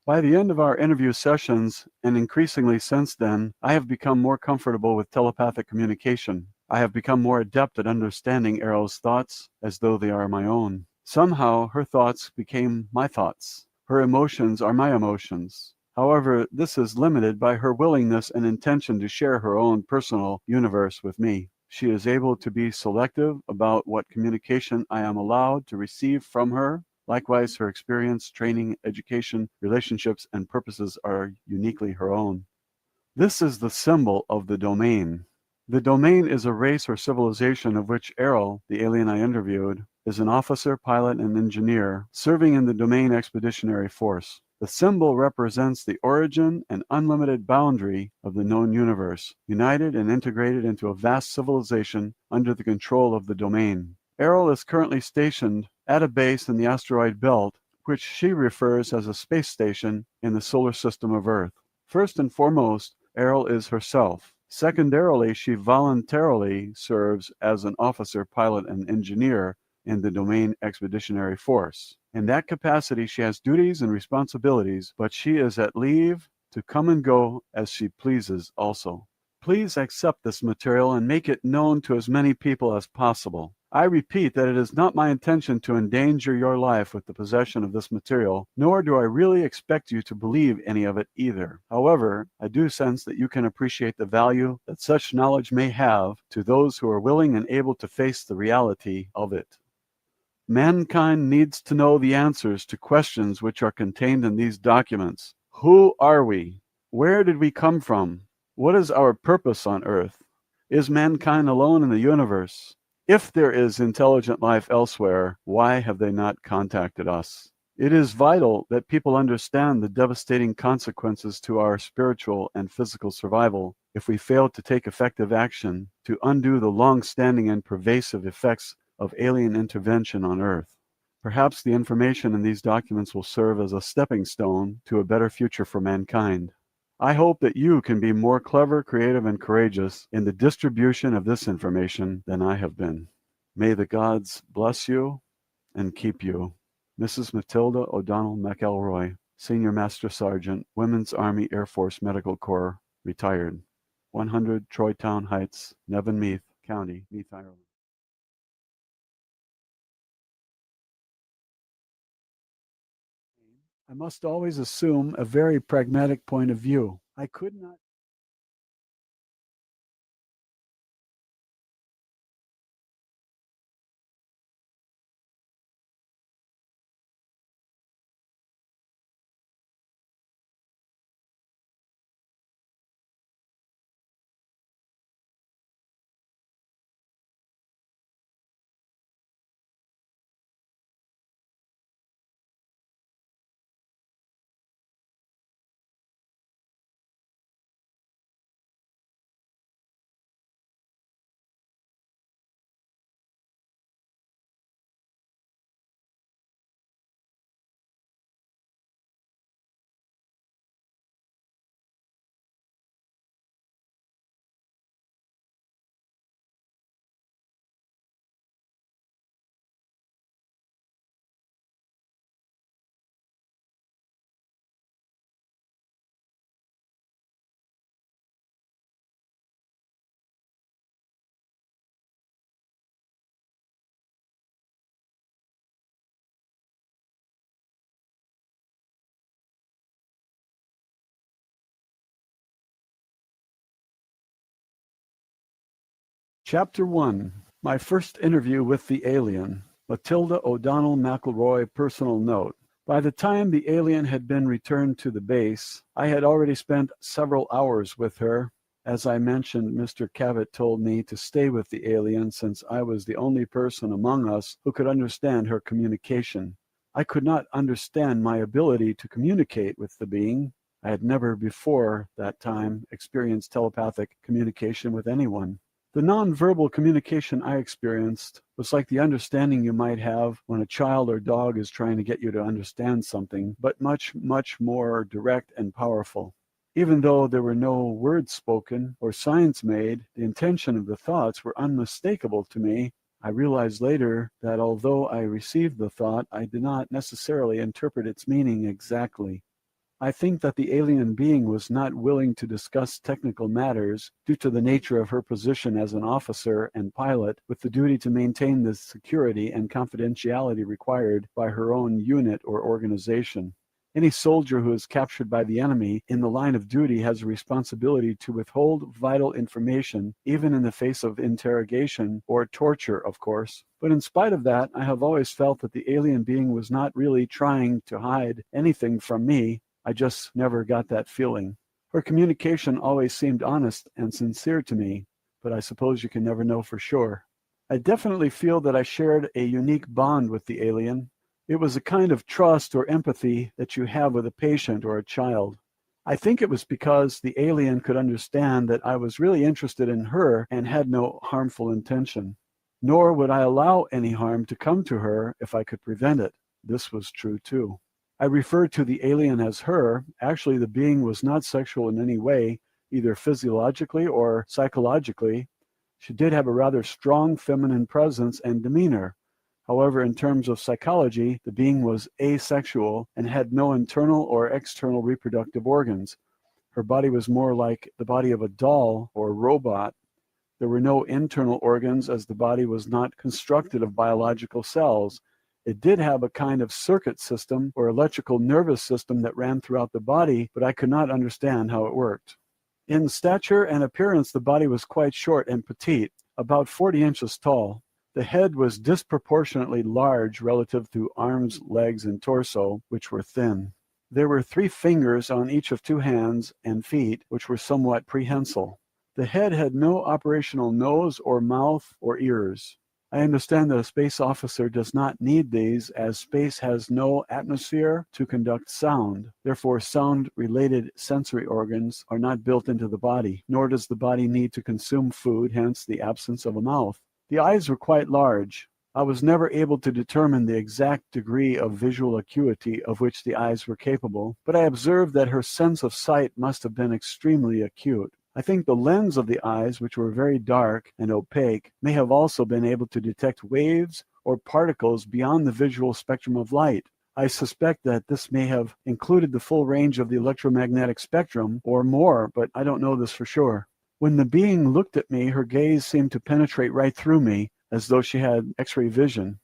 Speaker 4: By the end of our interview sessions, and increasingly since then, I have become more comfortable with telepathic communication. I have become more adept at understanding Errol's thoughts as though they are my own. Somehow, her thoughts became my thoughts. Her emotions are my emotions. However, this is limited by her willingness and intention to share her own personal universe with me. She is able to be selective about what communication I am allowed to receive from her. Likewise, her experience, training, education, relationships, and purposes are uniquely her own. This is the symbol of the domain. The domain is a race or civilization of which Errol, the alien I interviewed, is an officer, pilot, and engineer serving in the Domain Expeditionary Force. The symbol represents the origin and unlimited boundary of the known universe, united and integrated into a vast civilization under the control of the domain. Errol is currently stationed at a base in the asteroid belt, which she refers as a space station in the solar system of Earth. First and foremost, Errol is herself. Secondarily, she voluntarily serves as an officer, pilot, and engineer in the Domain Expeditionary Force. In that capacity, she has duties and responsibilities, but she is at leave to come and go as she pleases also. Please accept this material and make it known to as many people as possible. I repeat that it is not my intention to endanger your life with the possession of this material, nor do I really expect you to believe any of it either. However, I do sense that you can appreciate the value that such knowledge may have to those who are willing and able to face the reality of it. Mankind needs to know the answers to questions which are contained in these documents. Who are we? Where did we come from? What is our purpose on Earth? Is mankind alone in the universe? If there is intelligent life elsewhere, why have they not contacted us? It is vital that people understand the devastating consequences to our spiritual and physical survival if we fail to take effective action to undo the long-standing and pervasive effects of alien intervention on Earth. Perhaps the information in these documents will serve as a stepping stone to a better future for mankind. I hope that you can be more clever, creative, and courageous in the distribution of this information than I have been. May the gods bless you and keep you. Mrs. Matilda O'Donnell McElroy, Senior Master Sergeant, Women's Army Air Force Medical Corps, retired. 100 Troytown Heights, Nevin Meath County, Meath, Ireland. I must always assume a very pragmatic point of view. I could not Chapter 1. My first interview with the alien. Matilda O'Donnell McElroy personal note. By the time the alien had been returned to the base, I had already spent several hours with her. As I mentioned, Mr. Cavett told me to stay with the alien since I was the only person among us who could understand her communication. I could not understand my ability to communicate with the being. I had never before that time experienced telepathic communication with anyone. The nonverbal communication I experienced was like the understanding you might have when a child or dog is trying to get you to understand something, but much, much more direct and powerful. Even though there were no words spoken or signs made, the intention of the thoughts were unmistakable to me. I realized later that although I received the thought, I did not necessarily interpret its meaning exactly. I think that the alien being was not willing to discuss technical matters due to the nature of her position as an officer and pilot with the duty to maintain the security and confidentiality required by her own unit or organization. Any soldier who is captured by the enemy in the line of duty has a responsibility to withhold vital information, even in the face of interrogation or torture, of course. But in spite of that, I have always felt that the alien being was not really trying to hide anything from me. I just never got that feeling. Her communication always seemed honest and sincere to me, but I suppose you can never know for sure. I definitely feel that I shared a unique bond with the alien. It was a kind of trust or empathy that you have with a patient or a child. I think it was because the alien could understand that I was really interested in her and had no harmful intention. Nor would I allow any harm to come to her if I could prevent it. This was true too. I referred to the alien as her. Actually, the being was not sexual in any way, either physiologically or psychologically. She did have a rather strong feminine presence and demeanor. However, in terms of psychology, the being was asexual and had no internal or external reproductive organs. Her body was more like the body of a doll or robot. There were no internal organs as the body was not constructed of biological cells. It did have a kind of circuit system or electrical nervous system that ran throughout the body, but I could not understand how it worked. In stature and appearance, the body was quite short and petite, about 40 inches tall. The head was disproportionately large relative to arms, legs, and torso, which were thin. There were 3 fingers on each of 2 hands and feet, which were somewhat prehensile. The head had no operational nose or mouth or ears. I understand that a space officer does not need these, as space has no atmosphere to conduct sound. Therefore, sound-related sensory organs are not built into the body, nor does the body need to consume food, hence the absence of a mouth. The eyes were quite large. I was never able to determine the exact degree of visual acuity of which the eyes were capable, but I observed that her sense of sight must have been extremely acute. I think the lens of the eyes, which were very dark and opaque, may have also been able to detect waves or particles beyond the visual spectrum of light. I suspect that this may have included the full range of the electromagnetic spectrum or more, but I don't know this for sure. When the being looked at me, her gaze seemed to penetrate right through me, as though she had X-ray vision.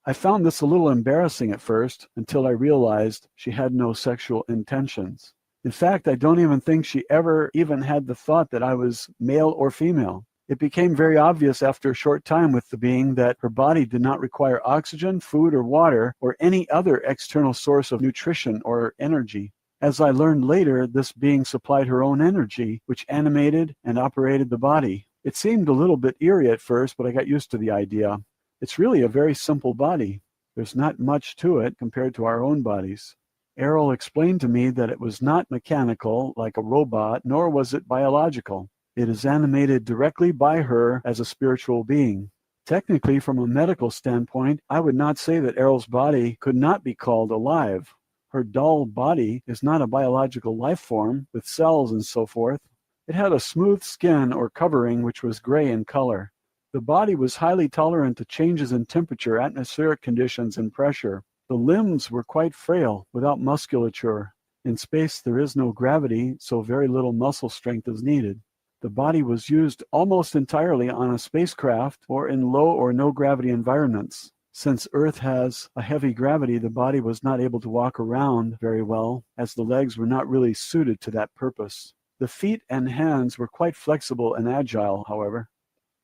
Speaker 4: I found this a little embarrassing at first, until I realized she had no sexual intentions. In fact, I don't even think she ever even had the thought that I was male or female. It became very obvious after a short time with the being that her body did not require oxygen, food, or water, or any other external source of nutrition or energy. As I learned later, this being supplied her own energy, which animated and operated the body. It seemed a little bit eerie at first, but I got used to the idea. It's really a very simple body. There's not much to it compared to our own bodies. Errol explained to me that it was not mechanical, like a robot, nor was it biological. It is animated directly by her as a spiritual being. Technically, from a medical standpoint, I would not say that Errol's body could not be called alive. Her dull body is not a biological life form with cells and so forth. It had a smooth skin or covering which was gray in color. The body was highly tolerant to changes in temperature, atmospheric conditions, and pressure. The limbs were quite frail, without musculature. In space there is no gravity, so very little muscle strength is needed. The body was used almost entirely on a spacecraft or in low or no gravity environments. Since Earth has a heavy gravity, the body was not able to walk around very well, as the legs were not really suited to that purpose. The feet and hands were quite flexible and agile, however.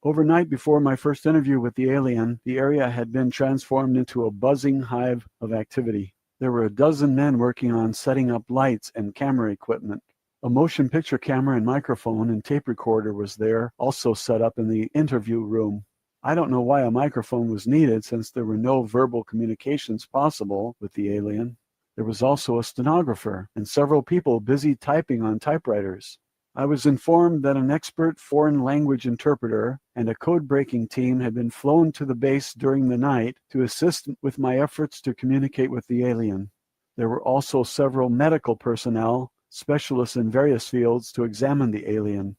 Speaker 4: Overnight before my first interview with the alien, the area had been transformed into a buzzing hive of activity. There were 12 men working on setting up lights and camera equipment. A motion picture camera and microphone and tape recorder was there, also set up in the interview room. I don't know why a microphone was needed since there were no verbal communications possible with the alien. There was also a stenographer and several people busy typing on typewriters. I was informed that an expert foreign language interpreter and a code-breaking team had been flown to the base during the night to assist with my efforts to communicate with the alien. There were also several medical personnel, specialists in various fields, to examine the alien,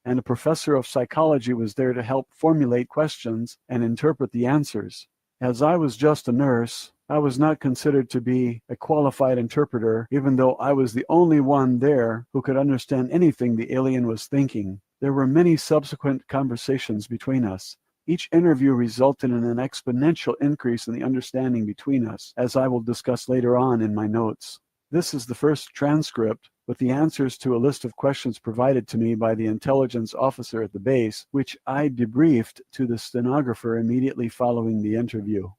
Speaker 4: and a professor of psychology was there to help formulate questions and interpret the answers. As I was just a nurse, I was not considered to be a qualified interpreter, even though I was the only one there who could understand anything the alien was thinking. There were many subsequent conversations between us. Each interview resulted in an exponential increase in the understanding between us, as I will discuss later on in my notes. This is the first transcript with the answers to a list of questions provided to me by the intelligence officer at the base, which I debriefed to the stenographer immediately following the interview.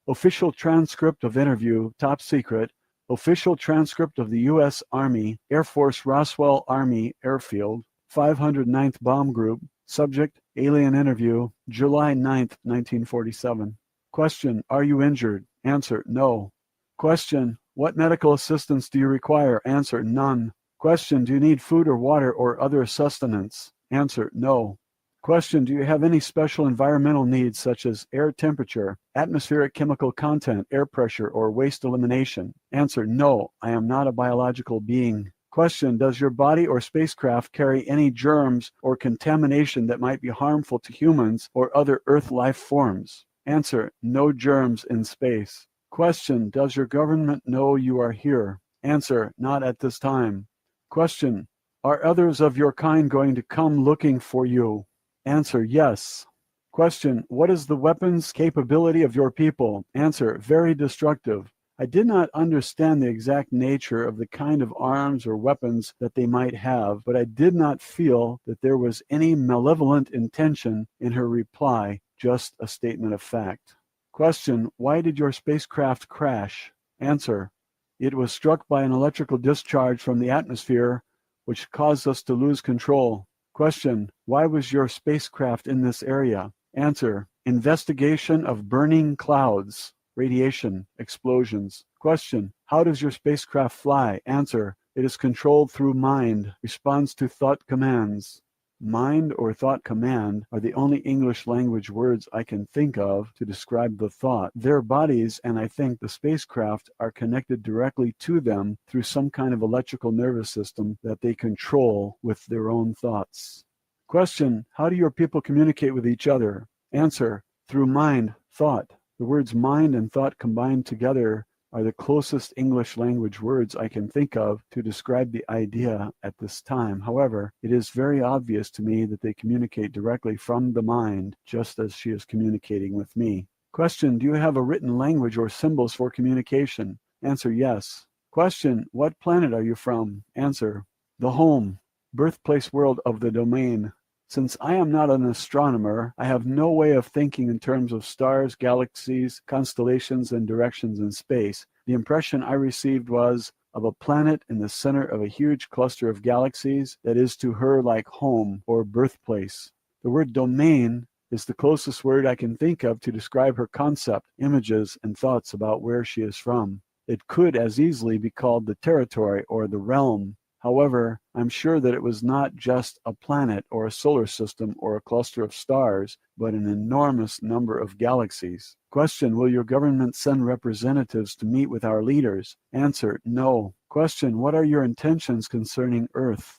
Speaker 4: Official transcript of interview, top secret. Official transcript of the U.S. Army, Air Force Roswell Army Airfield, 509th Bomb Group. Subject, alien interview, July 9th, 1947. Question, are you injured? Answer, no. Question, what medical assistance do you require? Answer, none. Question, do you need food or water or other sustenance? Answer, no. Question, do you have any special environmental needs such as air temperature, atmospheric chemical content, air pressure, or waste elimination? Answer, no, I am not a biological being. Question, does your body or spacecraft carry any germs or contamination that might be harmful to humans or other Earth life forms? Answer, no germs in space. Question, does your government know you are here? Answer, not at this time. Question, are others of your kind going to come looking for you? Answer, yes. Question, what is the weapons capability of your people? Answer, very destructive. I did not understand the exact nature of the kind of arms or weapons that they might have, but I did not feel that there was any malevolent intention in her reply, just a statement of fact. Question, why did your spacecraft crash? Answer, it was struck by an electrical discharge from the atmosphere, which caused us to lose control. Question, why was your spacecraft in this area? Answer, investigation of burning clouds. Radiation, explosions. Question, how does your spacecraft fly? Answer, it is controlled through mind, responds to thought commands. Mind or thought command are the only English language words I can think of to describe the thought. Their bodies, and I think the spacecraft, are connected directly to them through some kind of electrical nervous system that they control with their own thoughts. Question, how do your people communicate with each other? Answer, through mind, thought. The words mind and thought combined together are the closest English language words I can think of to describe the idea at this time. However, it is very obvious to me that they communicate directly from the mind, just as she is communicating with me. Question, do you have a written language or symbols for communication? Answer, yes. Question, what planet are you from? Answer, the home, birthplace world of the domain. Since I am not an astronomer, I have no way of thinking in terms of stars, galaxies, constellations, and directions in space. The impression I received was of a planet in the center of a huge cluster of galaxies that is to her like home or birthplace. The word domain is the closest word I can think of to describe her concept, images, and thoughts about where she is from. It could as easily be called the territory or the realm. However, I'm sure that it was not just a planet or a solar system or a cluster of stars, but an enormous number of galaxies. Question, will your government send representatives to meet with our leaders? Answer, no. Question, what are your intentions concerning Earth?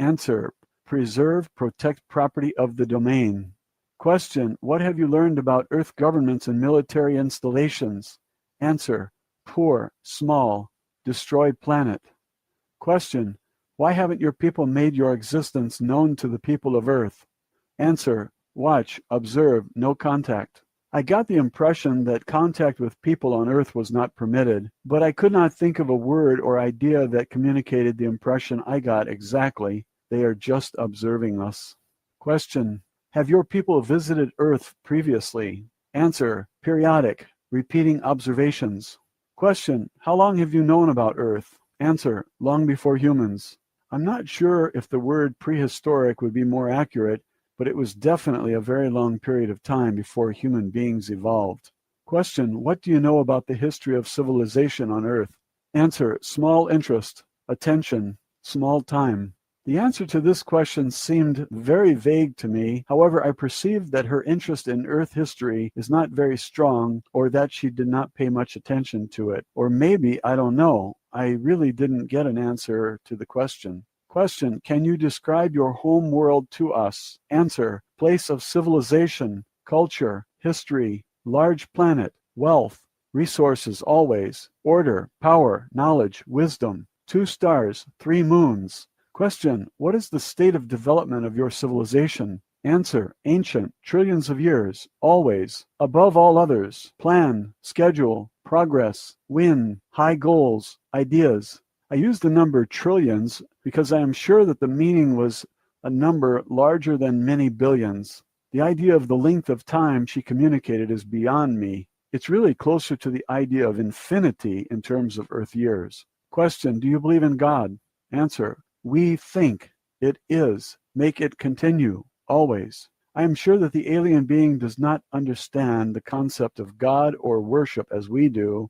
Speaker 4: Answer, preserve, protect property of the domain. Question, what have you learned about Earth governments and military installations? Answer, poor, small, destroy planet. Question, why haven't your people made your existence known to the people of Earth? Answer, watch, observe, no contact. I got the impression that contact with people on Earth was not permitted, but I could not think of a word or idea that communicated the impression I got exactly. They are just observing us. Question, have your people visited Earth previously? Answer, periodic, repeating observations. Question, how long have you known about Earth? Answer, long before humans. I'm not sure if the word prehistoric would be more accurate but it was definitely a very long period of time before human beings evolved. Question: what do you know about the history of civilization on Earth? Answer: small interest, attention, small time. The answer to this question seemed very vague to me. However, I perceived that her interest in Earth history is not very strong, or that she did not pay much attention to it. Or maybe, I don't know, I really didn't get an answer to the question. Question: can you describe your home world to us? Answer: place of civilization, culture, history, large planet, wealth, resources always, order, power, knowledge, wisdom, 2 stars, 3 moons. Question: what is the state of development of your civilization? Answer: ancient, trillions of years, always, above all others, plan, schedule, progress, win, high goals, ideas. I use the number trillions because I am sure that the meaning was a number larger than many billions. The idea of the length of time she communicated is beyond me. It's really closer to the idea of infinity in terms of Earth years. Question: do you believe in God? Answer: we think. It is. Make it continue. Always. I am sure that the alien being does not understand the concept of God or worship as we do.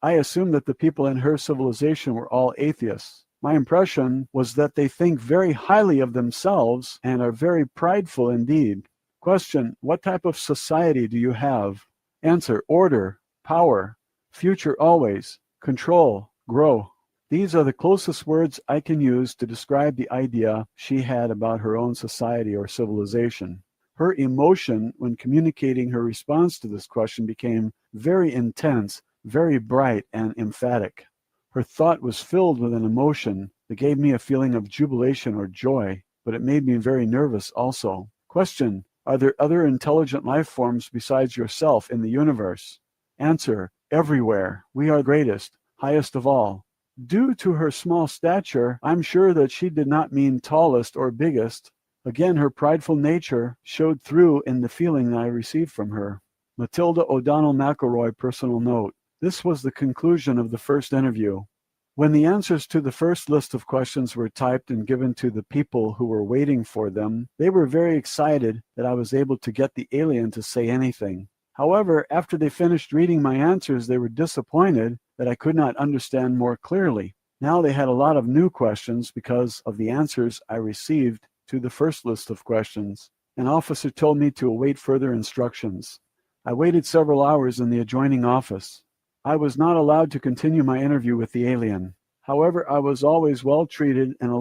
Speaker 4: I assume that the people in her civilization were all atheists. My impression was that they think very highly of themselves and are very prideful indeed. Question: what type of society do you have? Answer: order, power, future always, control, grow. These are the closest words I can use to describe the idea she had about her own society or civilization. Her emotion when communicating her response to this question became very intense, very bright and emphatic. Her thought was filled with an emotion that gave me a feeling of jubilation or joy, but it made me very nervous also. Question: are there other intelligent life forms besides yourself in the universe? Answer: everywhere. We are greatest, highest of all. Due to her small stature, I'm sure that she did not mean tallest or biggest. Again, her prideful nature showed through in the feeling I received from her. Matilda O'Donnell McElroy, personal note. This was the conclusion of the first interview. When the answers to the first list of questions were typed and given to the people who were waiting for them, they were very excited that I was able to get the alien to say anything. However, after they finished reading my answers, they were disappointed that I could not understand more clearly. Now they had a lot of new questions because of the answers I received to the first list of questions. An officer told me to await further instructions. I waited several hours in the adjoining office. I was not allowed to continue my interview with the alien. However, I was always well treated and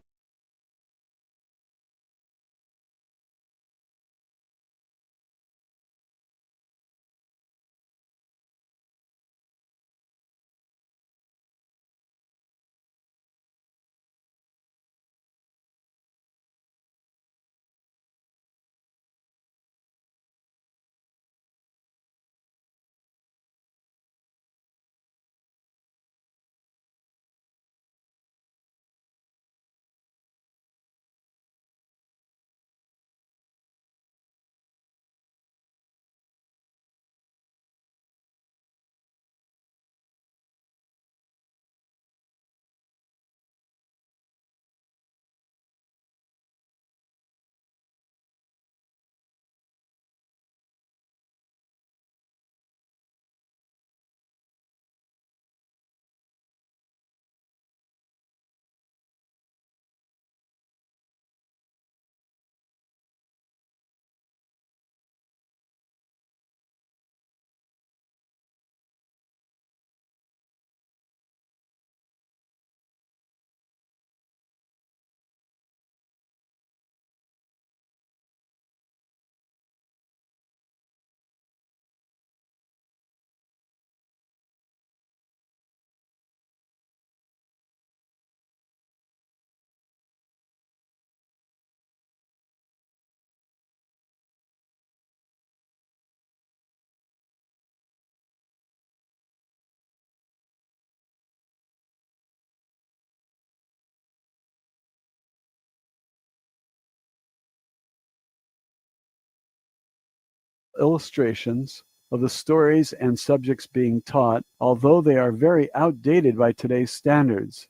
Speaker 4: illustrations of the stories and subjects being taught, although they are very outdated by today's standards.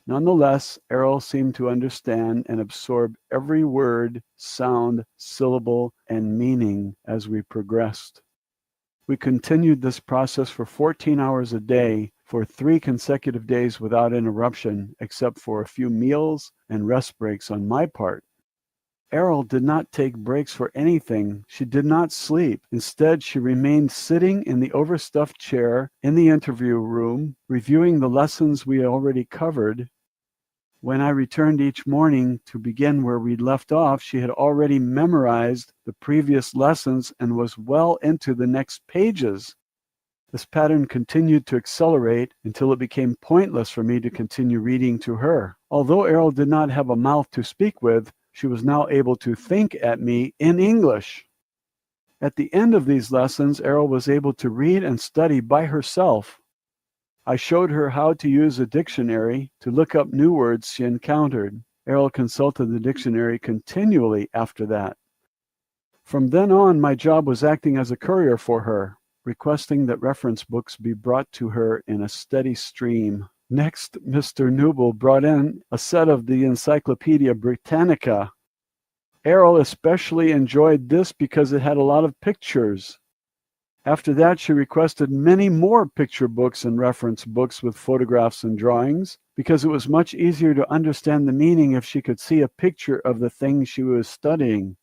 Speaker 4: Nonetheless, Errol seemed to understand and absorb every word, sound, syllable, and meaning as we progressed. We continued this process for 14 hours a day for 3 consecutive days without interruption, except for a few meals and rest breaks on my part. Errol did not take breaks for anything. She did not sleep. Instead, she remained sitting in the overstuffed chair in the interview room, reviewing the lessons we had already covered. When I returned each morning to begin where we'd left off, she had already memorized the previous lessons and was well into the next pages. This pattern continued to accelerate until it became pointless for me to continue reading to her. Although Errol did not have a mouth to speak with, she was now able to think at me in English. At the end of these lessons, Errol was able to read and study by herself. I showed her how to use a dictionary to look up new words she encountered. Errol consulted the dictionary continually after that. From then on, my job was acting as a courier for her, requesting that reference books be brought to her in a steady stream. Next, Mr. Newble brought in a set of the Encyclopedia Britannica. Errol especially enjoyed this because it had a lot of pictures. After that, she requested many more picture books and reference books with photographs and drawings, because it was much easier to understand the meaning if she could see a picture of the thing she was studying.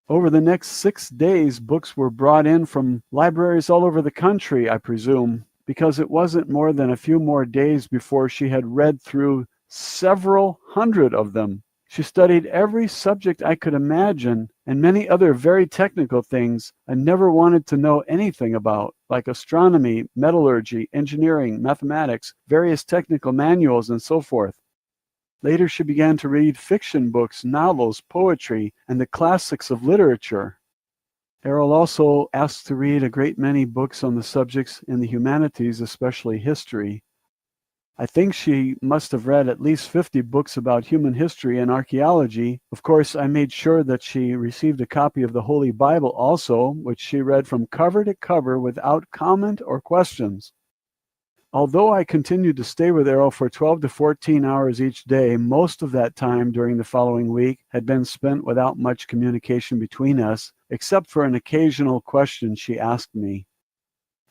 Speaker 4: Over the next 6 days, books were brought in from libraries all over the country, I presume, because it wasn't more than a few more days before she had read through several hundred of them. She studied every subject I could imagine and many other very technical things I never wanted to know anything about, like astronomy, metallurgy, engineering, mathematics, various technical manuals, and so forth. Later, she began to read fiction books, novels, poetry, and the classics of literature. Errol also asked to read a great many books on the subjects in the humanities, especially history. I think she must have read at least 50 books about human history and archaeology. Of course, I made sure that she received a copy of the Holy Bible also, which she read from cover to cover without comment or questions. Although I continued to stay with Errol for 12 to 14 hours each day, most of that time during the following week had been spent without much communication between us, except for an occasional question she asked me.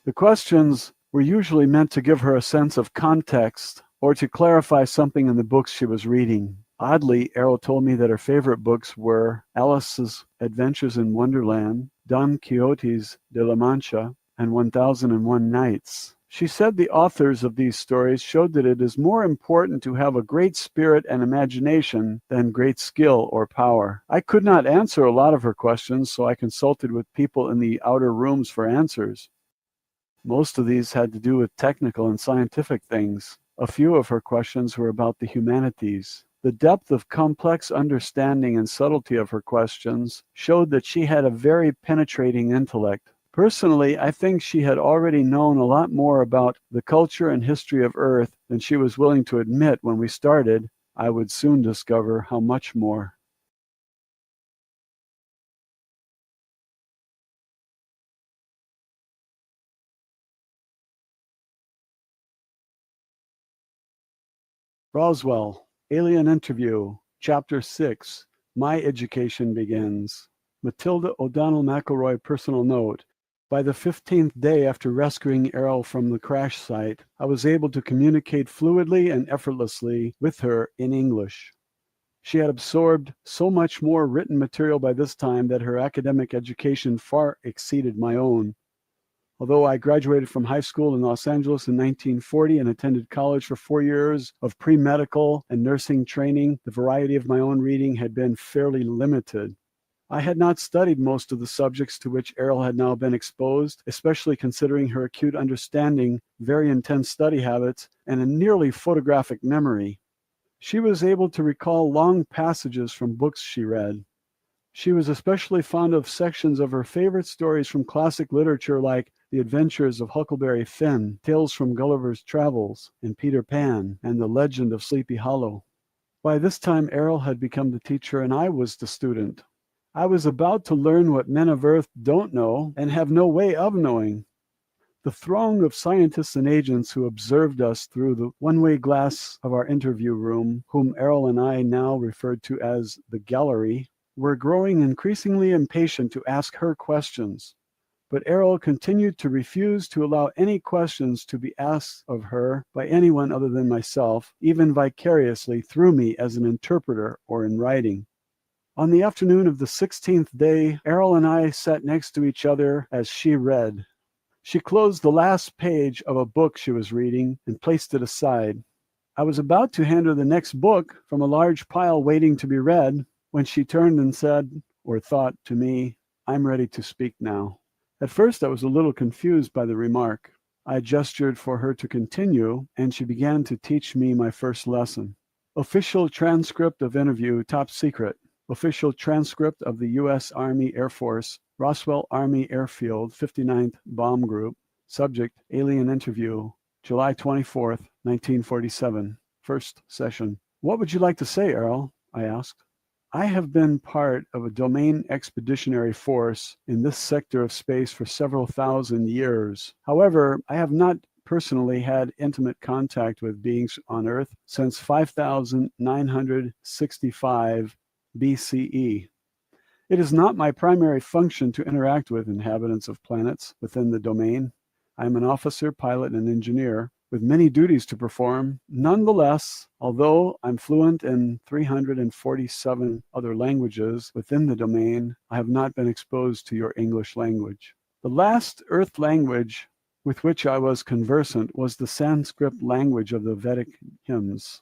Speaker 4: The questions were usually meant to give her a sense of context or to clarify something in the books she was reading. Oddly, Errol told me that her favorite books were Alice's Adventures in Wonderland, Don Quixote's de la Mancha, and 1001 Nights. She said the authors of these stories showed that it is more important to have a great spirit and imagination than great skill or power. I could not answer a lot of her questions, so I consulted with people in the outer rooms for answers. Most of these had to do with technical and scientific things. A few of her questions were about the humanities. The depth of complex understanding and subtlety of her questions showed that she had a very penetrating intellect. Personally, I think she had already known a lot more about the culture and history of Earth than she was willing to admit when we started. I would soon discover how much more. Roswell, Alien Interview, Chapter 6, My Education Begins. Matilda O'Donnell McElroy personal note. By the 15th day after rescuing Errol from the crash site, I was able to communicate fluidly and effortlessly with her in English. She had absorbed so much more written material by this time that her academic education far exceeded my own. Although I graduated from high school in Los Angeles in 1940 and attended college for 4 years of pre-medical and nursing training, the variety of my own reading had been fairly limited. I had not studied most of the subjects to which Errol had now been exposed, especially considering her acute understanding, very intense study habits, and a nearly photographic memory. She was able to recall long passages from books she read. She was especially fond of sections of her favorite stories from classic literature like The Adventures of Huckleberry Finn, Tales from Gulliver's Travels, and Peter Pan, and The Legend of Sleepy Hollow. By this time, Errol had become the teacher and I was the student. I was about to learn what men of Earth don't know and have no way of knowing. The throng of scientists and agents who observed us through the one-way glass of our interview room, whom Errol and I now referred to as the gallery, were growing increasingly impatient to ask her questions. But Errol continued to refuse to allow any questions to be asked of her by anyone other than myself, even vicariously through me as an interpreter or in writing. On the afternoon of the 16th day, Errol and I sat next to each other as she read. She closed the last page of a book she was reading and placed it aside. I was about to hand her the next book from a large pile waiting to be read when she turned and said, or thought to me, "I'm ready to speak now." At first I was a little confused by the remark. I gestured for her to continue, and she began to teach me my first lesson. Official transcript of interview, top secret. Official transcript of the U.S. Army Air Force, Roswell Army Airfield, 59th Bomb Group. Subject, alien interview, July 24th, 1947. First session. "What would you like to say, Errol?" I asked. "I have been part of a domain expeditionary force in this sector of space for several thousand years. However, I have not personally had intimate contact with beings on Earth since 5965 BCE. It is not my primary function to interact with inhabitants of planets within the domain. I am an officer, pilot, and engineer with many duties to perform. Nonetheless, although I'm fluent in 347 other languages within the domain, I have not been exposed to your English language. The last Earth language with which I was conversant was the Sanskrit language of the Vedic hymns.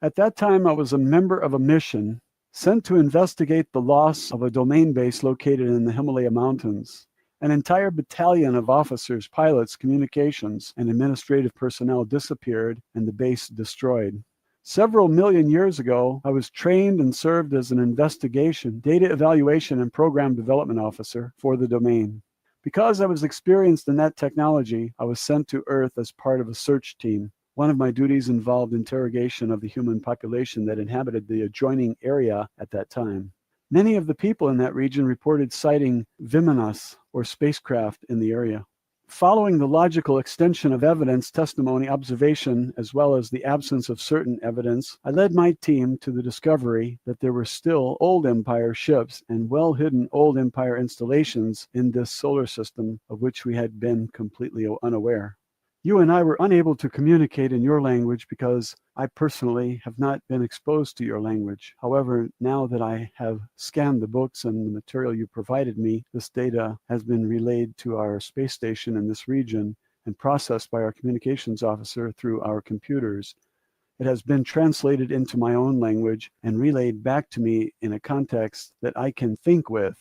Speaker 4: At that time, I was a member of a mission sent to investigate the loss of a domain base located in the Himalaya Mountains. An entire battalion of officers, pilots, communications, and administrative personnel disappeared and the base destroyed. Several million years ago, I was trained and served as an investigation, data evaluation, and program development officer for the domain. Because I was experienced in that technology, I was sent to Earth as part of a search team. One of my duties involved interrogation of the human population that inhabited the adjoining area at that time. Many of the people in that region reported sighting Vimanas, or spacecraft, in the area. Following the logical extension of evidence, testimony, observation, as well as the absence of certain evidence, I led my team to the discovery that there were still old Empire ships and well-hidden old Empire installations in this solar system of which we had been completely unaware. You and I were unable to communicate in your language because I personally have not been exposed to your language. However, now that I have scanned the books and the material you provided me, this data has been relayed to our space station in this region and processed by our communications officer through our computers. It has been translated into my own language and relayed back to me in a context that I can think with.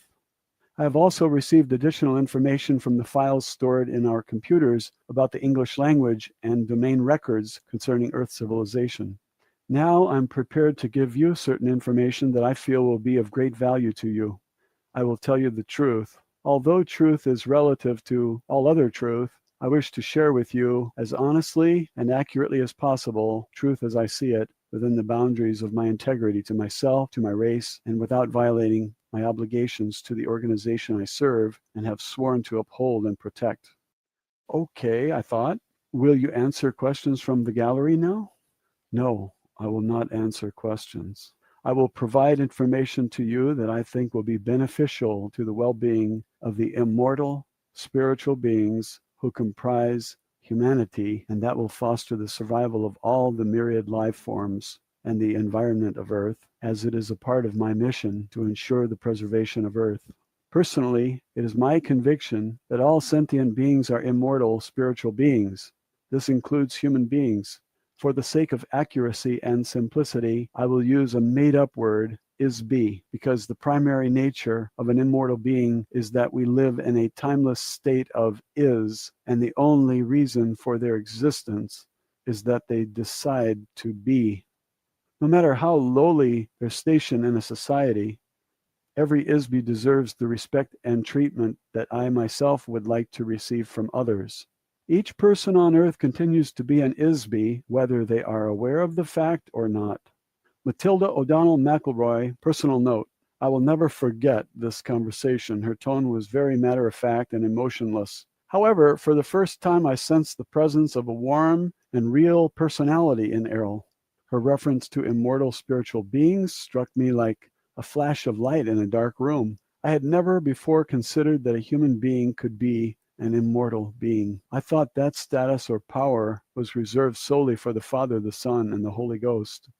Speaker 4: I have also received additional information from the files stored in our computers about the English language and domain records concerning Earth civilization. Now I'm prepared to give you certain information that I feel will be of great value to you. I will tell you the truth. Although truth is relative to all other truth, I wish to share with you as honestly and accurately as possible truth as I see it within the boundaries of my integrity to myself, to my race, and without violating my obligations to the organization I serve and have sworn to uphold and protect. Okay, I thought. Will you answer questions from the gallery now? No, I will not answer questions. I will provide information to you that I think will be beneficial to the well-being of the immortal spiritual beings who comprise humanity, and that will foster the survival of all the myriad life forms and the environment of Earth, as it is a part of my mission to ensure the preservation of Earth. Personally, it is my conviction that all sentient beings are immortal spiritual beings. This includes human beings. For the sake of accuracy and simplicity, I will use a made-up word, is-be, because the primary nature of an immortal being is that we live in a timeless state of is, and the only reason for their existence is that they decide to be. No matter how lowly their station in a society, every is-be deserves the respect and treatment that I myself would like to receive from others. Each person on Earth continues to be an is-be, whether they are aware of the fact or not. Matilda O'Donnell McElroy, personal note. I will never forget this conversation. Her tone was very matter-of-fact and emotionless. However, for the first time I sensed the presence of a warm and real personality in Errol. Her reference to immortal spiritual beings struck me like a flash of light in a dark room. I had never before considered that a human being could be an immortal being. I thought that status or power was reserved solely for the Father, the Son, and the Holy Ghost.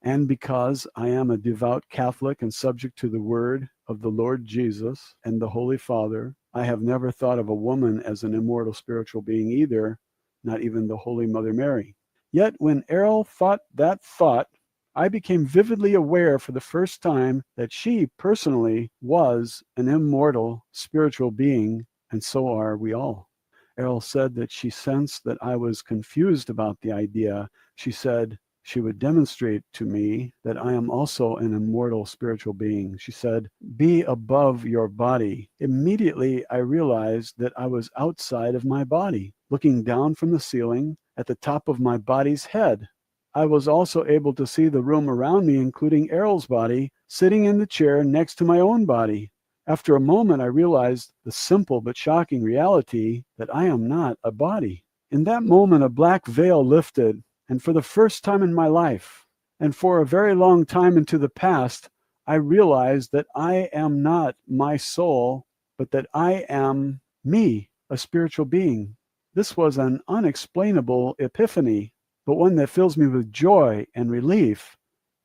Speaker 4: And because I am a devout Catholic and subject to the word of the Lord Jesus and the Holy Father, I have never thought of a woman as an immortal spiritual being either, not even the Holy Mother Mary. Yet when Errol thought that thought, I became vividly aware for the first time that she personally was an immortal spiritual being, and so are we all. Errol said that she sensed that I was confused about the idea. She said she would demonstrate to me that I am also an immortal spiritual being. She said, "Be above your body." Immediately, I realized that I was outside of my body, looking down from the ceiling at the top of my body's head. I was also able to see the room around me, including Errol's body, sitting in the chair next to my own body. After a moment, I realized the simple but shocking reality that I am not a body. In that moment, a black veil lifted, and for the first time in my life, and for a very long time into the past, I realized that I am not my soul, but that I am me, a spiritual being. This was an unexplainable epiphany, but one that fills me with joy and relief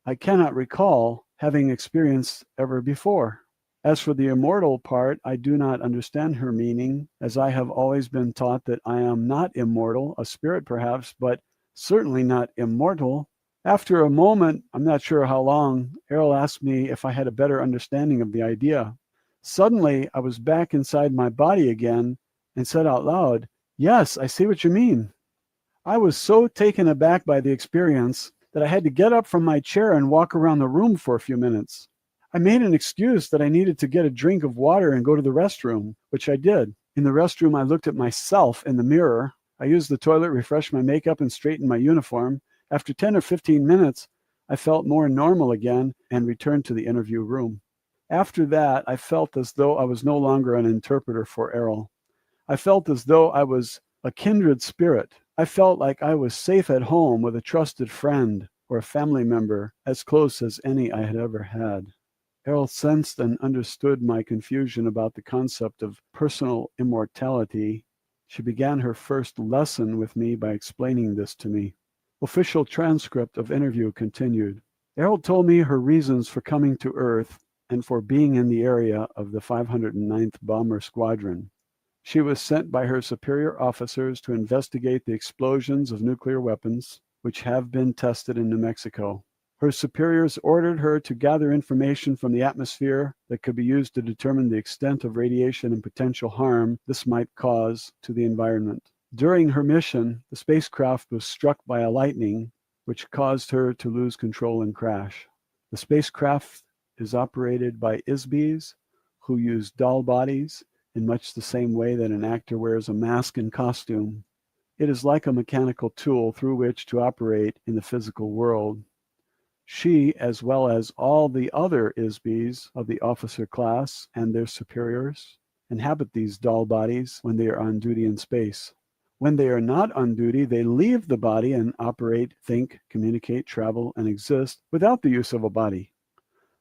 Speaker 4: I cannot recall having experienced ever before. As for the immortal part, I do not understand her meaning, as I have always been taught that I am not immortal, a spirit perhaps, but certainly not immortal. After a moment, I'm not sure how long, Errol asked me if I had a better understanding of the idea. Suddenly, I was back inside my body again and said out loud, "Yes, I see what you mean." I was so taken aback by the experience that I had to get up from my chair and walk around the room for a few minutes. I made an excuse that I needed to get a drink of water and go to the restroom, which I did. In the restroom, I looked at myself in the mirror. I used the toilet, refreshed my makeup, and straightened my uniform. After 10 or 15 minutes, I felt more normal again and returned to the interview room. After that, I felt as though I was no longer an interpreter for Errol. I felt as though I was a kindred spirit. I felt like I was safe at home with a trusted friend or a family member, as close as any I had ever had. Errol sensed and understood my confusion about the concept of personal immortality. She began her first lesson with me by explaining this to me. Official transcript of interview continued. Errol told me her reasons for coming to Earth and for being in the area of the 509th Bomber Squadron. She was sent by her superior officers to investigate the explosions of nuclear weapons, which have been tested in New Mexico. Her superiors ordered her to gather information from the atmosphere that could be used to determine the extent of radiation and potential harm this might cause to the environment. During her mission, the spacecraft was struck by a lightning, which caused her to lose control and crash. The spacecraft is operated by ISBs, who use doll bodies in much the same way that an actor wears a mask and costume. It is like a mechanical tool through which to operate in the physical world. She, as well as all the other ISBs of the officer class and their superiors, inhabit these doll bodies when they are on duty in space. When they are not on duty, they leave the body and operate, think, communicate, travel, and exist without the use of a body.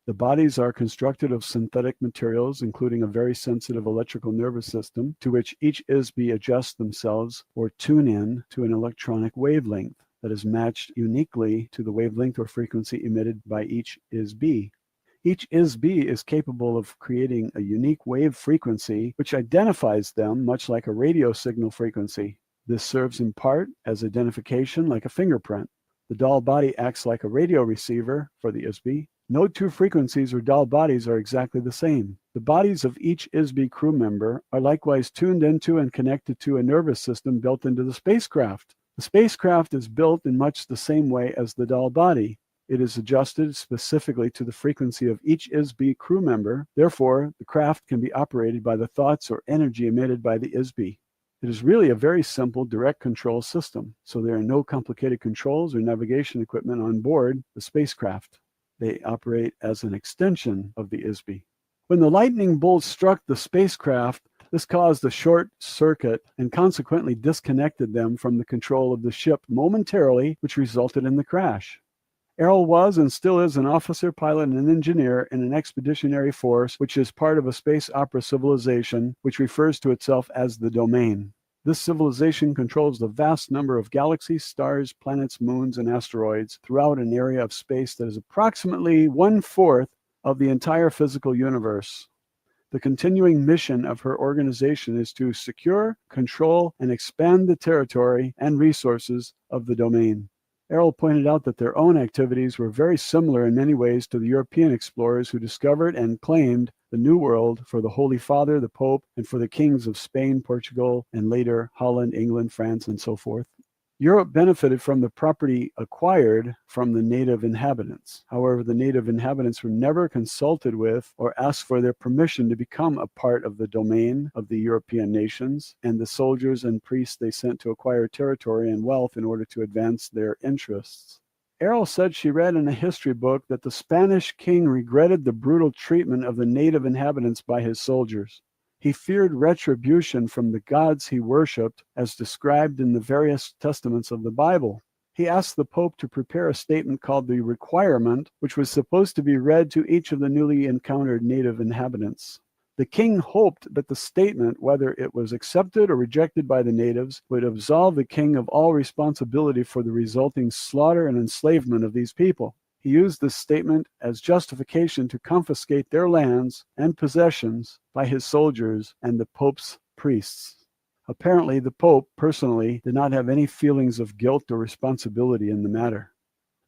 Speaker 4: The bodies are constructed of synthetic materials, including a very sensitive electrical nervous system to which each ISB adjusts themselves or tune in to an electronic wavelength that is matched uniquely to the wavelength or frequency emitted by each ISB. Each ISB is capable of creating a unique wave frequency which identifies them much like a radio signal frequency. This serves in part as identification like a fingerprint. The doll body acts like a radio receiver for the ISB. No two frequencies or doll bodies are exactly the same. The bodies of each ISB crew member are likewise tuned into and connected to a nervous system built into the spacecraft. The spacecraft is built in much the same way as the doll body. It is adjusted specifically to the frequency of each ISB crew member. Therefore, the craft can be operated by the thoughts or energy emitted by the ISB. It is really a very simple direct control system, so there are no complicated controls or navigation equipment on board the spacecraft. They operate as an extension of the ISB. When the lightning bolt struck the spacecraft, This caused a short circuit and consequently disconnected them from the control of the ship momentarily, which resulted in the crash. Errol was and still is an officer, pilot, and engineer in an expeditionary force which is part of a space opera civilization which refers to itself as the Domain. This civilization controls the vast number of galaxies, stars, planets, moons, and asteroids throughout an area of space that is approximately 1/4 of the entire physical universe. The continuing mission of her organization is to secure, control, and expand the territory and resources of the Domain. Errol pointed out that their own activities were very similar in many ways to the European explorers who discovered and claimed the New World for the Holy Father, the Pope, and for the kings of Spain, Portugal, and later Holland, England, France, and so forth. Europe benefited from the property acquired from the native inhabitants. However, the native inhabitants were never consulted with or asked for their permission to become a part of the domain of the European nations and the soldiers and priests they sent to acquire territory and wealth in order to advance their interests. Errol said she read in a history book that the Spanish king regretted the brutal treatment of the native inhabitants by his soldiers. He feared retribution from the gods he worshipped, as described in the various testaments of the Bible. He asked the Pope to prepare a statement called the Requirement, which was supposed to be read to each of the newly encountered native inhabitants. The king hoped that the statement, whether it was accepted or rejected by the natives, would absolve the king of all responsibility for the resulting slaughter and enslavement of these people. He used this statement as justification to confiscate their lands and possessions by his soldiers and the Pope's priests. Apparently, the Pope personally did not have any feelings of guilt or responsibility in the matter.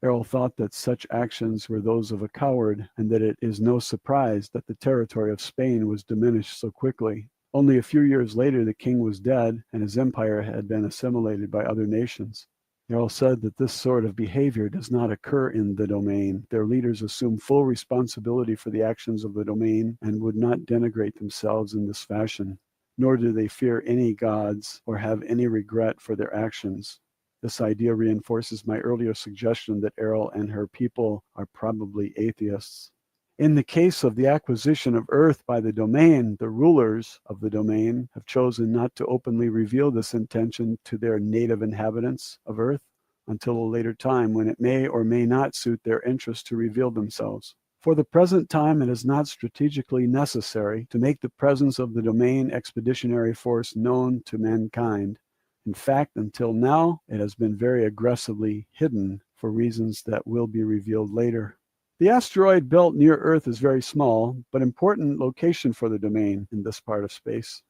Speaker 4: Errol thought that such actions were those of a coward, and that it is no surprise that the territory of Spain was diminished so quickly. Only a few years later, the king was dead, and his empire had been assimilated by other nations. Errol said that this sort of behavior does not occur in the Domain. Their leaders assume full responsibility for the actions of the Domain and would not denigrate themselves in this fashion, nor do they fear any gods or have any regret for their actions. This idea reinforces my earlier suggestion that Errol and her people are probably atheists. In the case of the acquisition of Earth by the Domain, the rulers of the Domain have chosen not to openly reveal this intention to their native inhabitants of Earth until a later time when it may or may not suit their interest to reveal themselves. For the present time, it is not strategically necessary to make the presence of the Domain Expeditionary Force known to mankind. In fact, until now, it has been very aggressively hidden for reasons that will be revealed later. The asteroid belt near Earth is very small, but important location for the Domain in this part of space.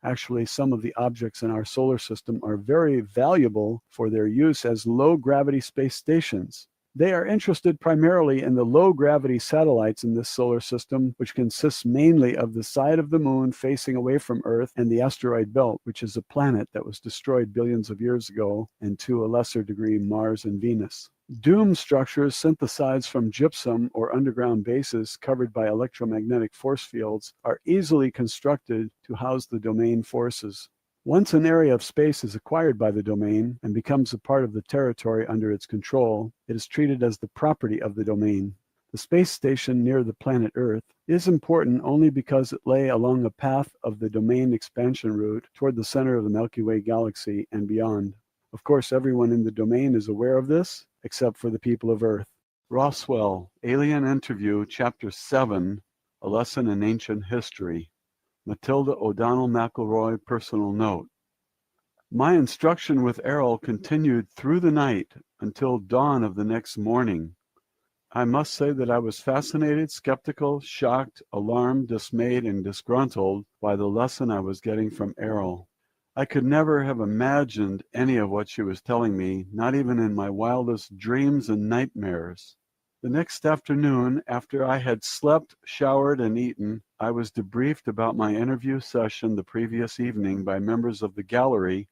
Speaker 4: Actually, some of the objects in our solar system are very valuable for their use as low-gravity space stations. They are interested primarily in the low-gravity satellites in this solar system, which consists mainly of the side of the moon facing away from Earth and the asteroid belt, which is a planet that was destroyed billions of years ago, and to a lesser degree Mars and Venus. Dome structures synthesized from gypsum or underground bases covered by electromagnetic force fields are easily constructed to house the Domain forces. Once an area of space is acquired by the Domain and becomes a part of the territory under its control, it is treated as the property of the Domain. The space station near the planet Earth is important only because it lay along a path of the Domain expansion route toward the center of the Milky Way galaxy and beyond. Of course, everyone in the Domain is aware of this, except for the people of Earth. Roswell, Alien Interview, Chapter 7, A Lesson in Ancient History. Matilda O'Donnell McElroy, personal note. My instruction with Errol continued through the night until dawn of the next morning. I must say that I was fascinated, skeptical, shocked, alarmed, dismayed, and disgruntled by the lesson I was getting from Errol. I could never have imagined any of what she was telling me, not even in my wildest dreams and nightmares. The next afternoon, after I had slept, showered, and eaten, I was debriefed about my interview session the previous evening by members of the gallery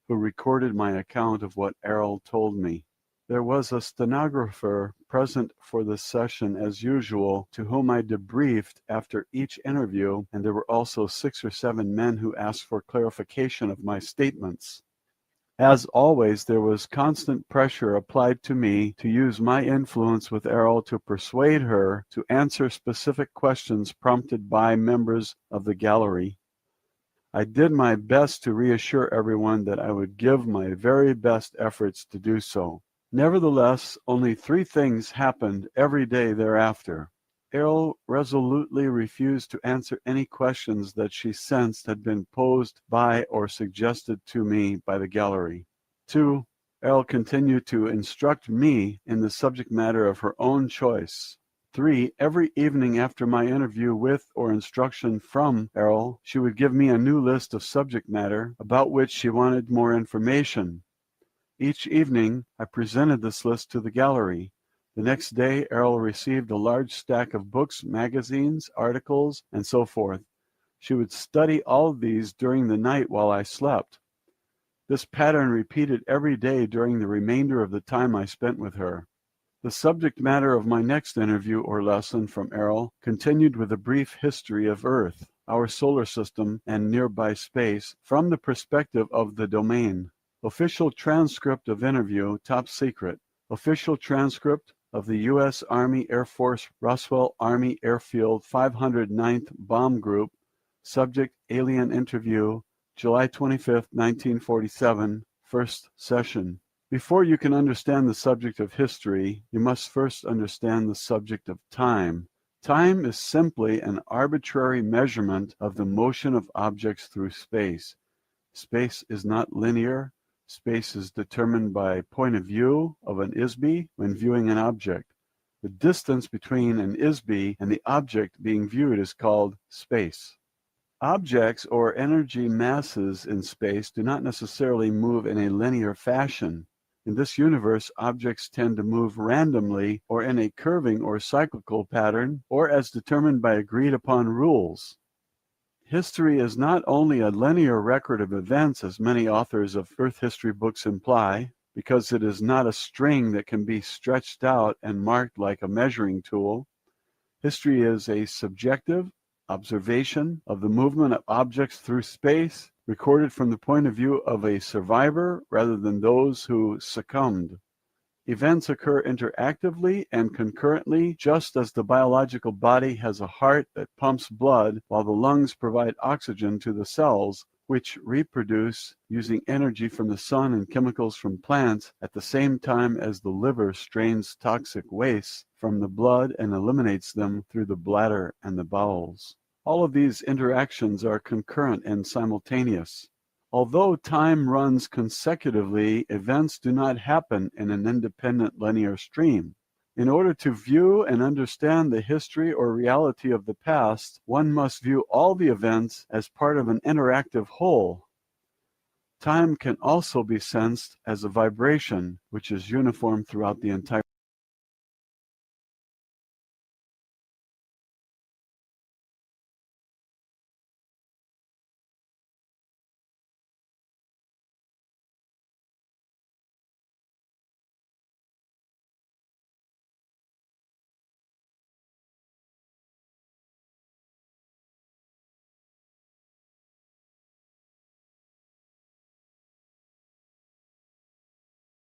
Speaker 4: who recorded my account of what Errol told me. There was a stenographer present for the session as usual, to whom I debriefed after each interview, and there were also 6 or 7 men who asked for clarification of my statements. As always, there was constant pressure applied to me to use my influence with Errol to persuade her to answer specific questions prompted by members of the gallery. I did my best to reassure everyone that I would give my very best efforts to do so. Nevertheless, only 3 things happened every day thereafter. Errol resolutely refused to answer any questions that she sensed had been posed by or suggested to me by the gallery. 2. Errol continued to instruct me in the subject matter of her own choice. 3. Every evening after my interview with or instruction from Errol, she would give me a new list of subject matter about which she wanted more information. Each evening, I presented this list to the gallery. The next day, Errol received a large stack of books, magazines, articles, and so forth. She would study all of these during the night while I slept. This pattern repeated every day during the remainder of the time I spent with her. The subject matter of my next interview or lesson from Errol continued with a brief history of Earth, our solar system, and nearby space from the perspective of the domain. Official transcript of interview, top secret. Official transcript of the U.S. Army Air Force Roswell Army Airfield 509th Bomb Group. Subject, alien interview, July 25, 1947, first session. Before you can understand the subject of history, you must first understand the subject of time. Time is simply an arbitrary measurement of the motion of objects through space. Space is not linear. Space is determined by point of view of an ISB when viewing an object. The distance between an ISB and the object being viewed is called space. Objects or energy masses in space do not necessarily move in a linear fashion. In this universe, objects tend to move randomly or in a curving or cyclical pattern, or as determined by agreed upon rules. History is not only a linear record of events, as many authors of Earth history books imply, because it is not a string that can be stretched out and marked like a measuring tool. History is a subjective observation of the movement of objects through space, recorded from the point of view of a survivor rather than those who succumbed. Events occur interactively and concurrently, just as the biological body has a heart that pumps blood while the lungs provide oxygen to the cells, which reproduce using energy from the sun and chemicals from plants at the same time as the liver strains toxic wastes from the blood and eliminates them through the bladder and the bowels. All of these interactions are concurrent and simultaneous. Although time runs consecutively, events do not happen in an independent linear stream. In order to view and understand the history or reality of the past, one must view all the events as part of an interactive whole. Time can also be sensed as a vibration, which is uniform throughout the entire